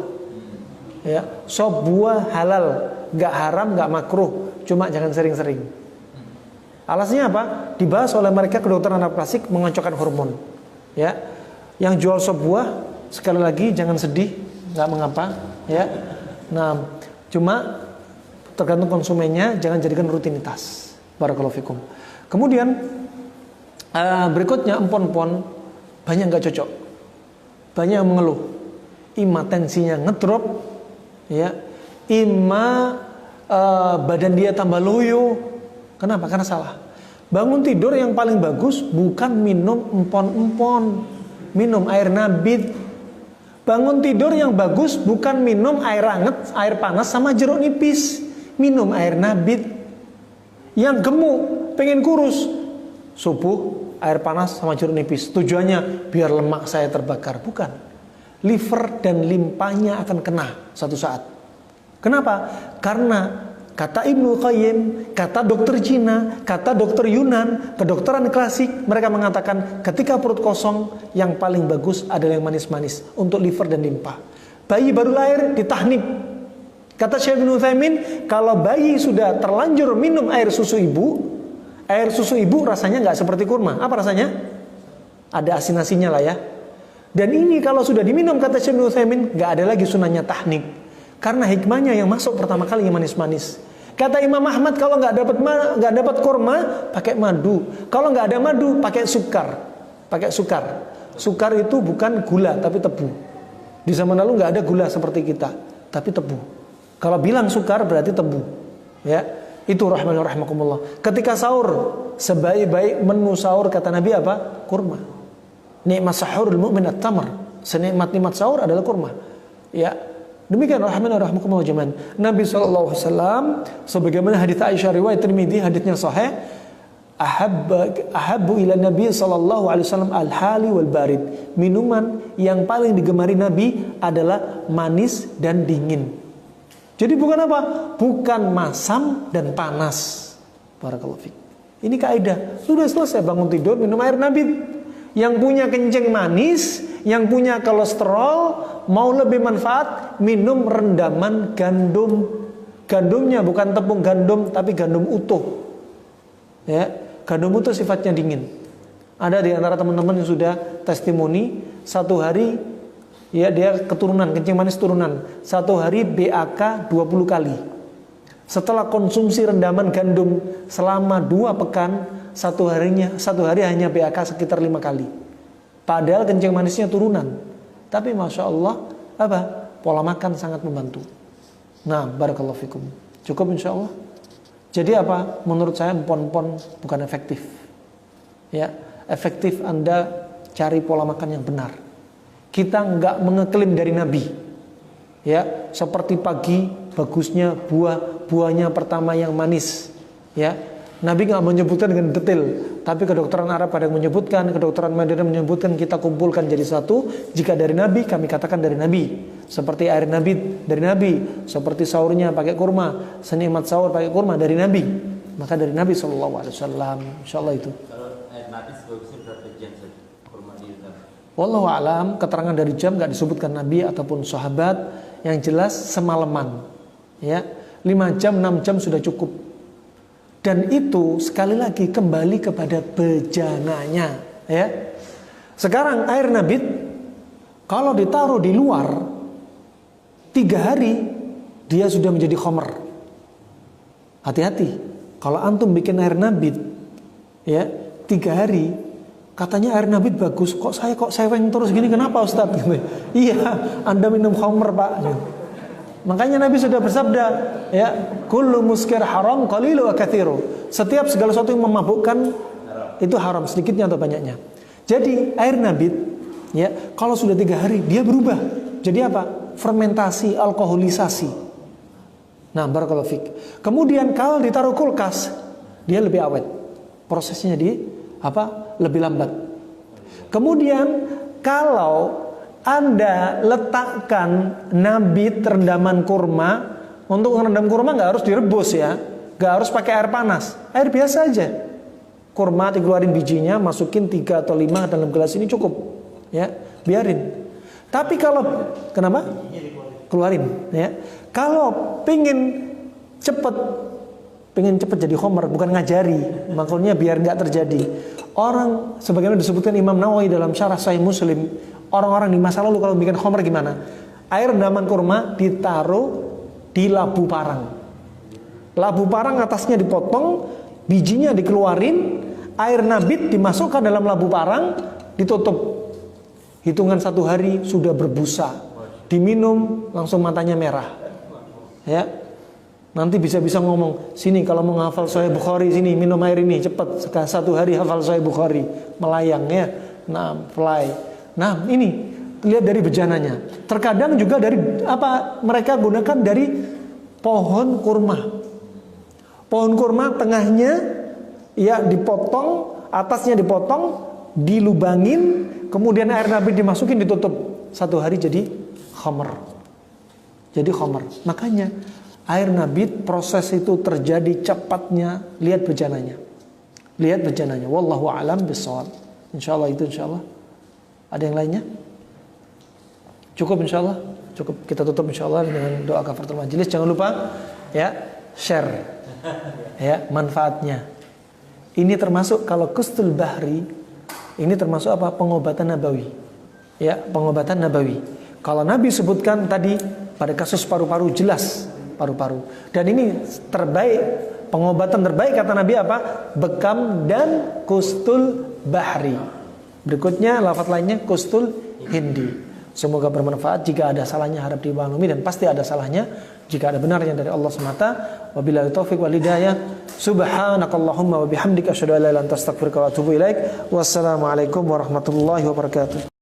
Ya, sop buah halal, nggak haram, nggak makruh, cuma jangan sering-sering. Alasnya apa? Dibahas oleh mereka kedokteran anak plastik mengocokkan hormon. Ya, yang jual sop buah sekali lagi jangan sedih, nggak mengapa. Ya, nah, cuma tergantung konsumennya, jangan jadikan rutinitas. Barakallahu fikum. Kemudian berikutnya empon-empon banyak nggak cocok, banyak yang mengeluh, ima tensinya ngedrop, ya, ima badan dia tambah loyo. Kenapa? Karena salah. Bangun tidur yang paling bagus bukan minum empon-empon, minum air nabit. Bangun tidur yang bagus bukan minum air hangat, air panas sama jeruk nipis, minum air nabit. Yang gemuk, pengen kurus, subuh air panas sama jeruk nipis. Tujuannya biar lemak saya terbakar. Bukan. Liver dan limpahnya akan kena suatu saat. Kenapa? Karena kata Ibnu Qayyim, kata dokter Cina, kata dokter Yunan, kedokteran klasik, mereka mengatakan ketika perut kosong yang paling bagus adalah yang manis-manis untuk liver dan limpa. Bayi baru lahir ditahnik. Kata Syekh Ibnu Utsaimin, kalau bayi sudah terlanjur minum air susu ibu rasanya nggak seperti kurma. Apa rasanya? Ada asin-asinnya lah ya. Dan ini kalau sudah diminum, kata Syekh Ibnu Utsaimin, nggak ada lagi sunahnya tahnik. Karena hikmahnya yang masuk pertama kali yang manis-manis. Kata Imam Ahmad, kalau nggak dapat kurma, pakai madu. Kalau nggak ada madu, pakai sukar. Pakai sukar. Sukar itu bukan gula tapi tebu. Di zaman lalu nggak ada gula seperti kita, tapi tebu. Kalau bilang sukar berarti tebu. Ya, itu rahimakumullah. Ketika sahur, sebaik-baik menu sahur kata Nabi apa? Kurma. Nikmat sahurul mu'min at-tamr. Senikmat-nikmat sahur adalah kurma. Ya. Demikian rahimakumullah jemaah. Nabi sallallahu alaihi wasallam sebagaimana hadits Aisyah riwayat Tirmidzi, haditsnya sahih, ahabbu ila Nabi sallallahu alaihi wasallam al-hali wal barid. Minuman yang paling digemari Nabi adalah manis dan dingin. Jadi bukan apa? Bukan masam dan panas. Barakallahu fiik. Ini kaidah. Sudah selesai bangun tidur minum air nabit. Yang punya kencing manis, yang punya kolesterol, mau lebih manfaat, minum rendaman gandum. Gandumnya bukan tepung gandum, tapi gandum utuh. Ya, gandum utuh sifatnya dingin. Ada di antara teman-teman yang sudah testimoni, satu hari ya dia keturunan, kencing manis turunan. Satu hari BAK 20 kali. Setelah konsumsi rendaman gandum selama 2 pekan, satu hari hanya BAK sekitar 5 kali. Padahal kencing manisnya turunan. Tapi Masya Allah, apa? Pola makan sangat membantu. Nah, barakallahu fikum. Cukup insya Allah. Jadi apa? Menurut saya empon-empon bukan efektif. Ya, efektif Anda cari pola makan yang benar. Kita nggak mengeklaim dari Nabi. Ya, seperti pagi bagusnya buahnya pertama yang manis. Ya, Nabi nggak menyebutkan dengan detail, tapi kedokteran Arab ada yang menyebutkan, kedokteran modern menyebutkan, kita kumpulkan jadi satu. Jika dari Nabi, kami katakan dari Nabi. Seperti air nabit dari Nabi, seperti sahurnya pakai kurma, senikmat sahur pakai kurma dari Nabi. Maka dari Nabi SAW. Insyaallah itu. Kalau air nabit sebagusnya berapa jam kurma di dalam? Wallahu a'lam, keterangan dari jam nggak disebutkan Nabi ataupun sahabat. Yang jelas semalaman, ya 5 jam 6 jam sudah cukup. Dan itu sekali lagi kembali kepada bejananya, ya. Sekarang air nabit kalau ditaruh di luar 3 hari dia sudah menjadi khamr. Hati-hati kalau antum bikin air nabit, ya 3 hari Katanya air nabit bagus, kok seweng terus gini, kenapa Ustadz? Gitu. Iya, Anda minum khamr Pak. Gitu. Makanya Nabi sudah bersabda, ya, kullu muskir haram qalilu wa kathiru. Setiap segala sesuatu yang memabukkan itu haram, sedikitnya atau banyaknya. Jadi air nabit, ya, kalau sudah 3 hari dia berubah. Jadi apa? Fermentasi, alkoholisasi. Nah, barakallahu fik. Kemudian kalau ditaruh kulkas, dia lebih awet. Prosesnya lebih lambat. Kemudian kalau Anda letakkan nabit rendaman kurma, untuk merendam kurma nggak harus direbus ya, nggak harus pakai air panas, air biasa aja. Kurma dikeluarin bijinya, masukin 3 atau 5 dalam gelas ini cukup, ya, biarin. Tapi kalau kenapa? Keluarin, ya. Kalau pengen cepet jadi khamr, bukan ngajari, makanya biar nggak terjadi. Orang sebagaimana disebutkan Imam Nawawi dalam syarah Sahih Muslim, orang-orang di masa lalu kalau bikin khamr gimana? Air rendaman kurma ditaruh di labu parang. Labu parang atasnya dipotong, bijinya dikeluarin, air nabit dimasukkan dalam labu parang, ditutup. Hitungan 1 hari sudah berbusa. Diminum langsung matanya merah. Ya. Nanti bisa-bisa ngomong, sini kalau mau ngafal Sahih Bukhari, sini minum air ini cepat, 1 hari hafal Sahih Bukhari, melayang ya. Nah, fly. Nah, ini lihat dari bejananya. Terkadang juga dari mereka gunakan dari pohon kurma. Pohon kurma tengahnya ya dipotong, atasnya dipotong, dilubangin, kemudian air nabit dimasukin, ditutup. 1 hari jadi khamr. Jadi khamr. Makanya air nabit proses itu terjadi cepatnya. Lihat bejananya. Lihat bejananya. Wallahu a'lam bishawab. Insyaallah itu insyaallah. Ada yang lainnya? Cukup insyaallah. Cukup, kita tutup insyaallah dengan doa kafaratul majelis. Jangan lupa ya share ya manfaatnya. Ini termasuk kalau kustul bahri, ini termasuk apa? Pengobatan nabawi. Ya, pengobatan nabawi. Kalau Nabi sebutkan tadi pada kasus paru-paru, jelas paru-paru. Dan ini terbaik, pengobatan terbaik kata Nabi apa? Bekam dan kustul bahri. Berikutnya lafaz lainnya kustul hindi. Semoga bermanfaat. Jika ada salahnya harap dimaklumi, dan pasti ada salahnya jika ada benarnya dari Allah semata. Wabillahi taufiq wal hidayah. Subhanakallahumma wa bihamdika asyhadu an la ilaha illa anta astaghfiruka wa atubu ilaik. Wassalamualaikum warahmatullahi wabarakatuh.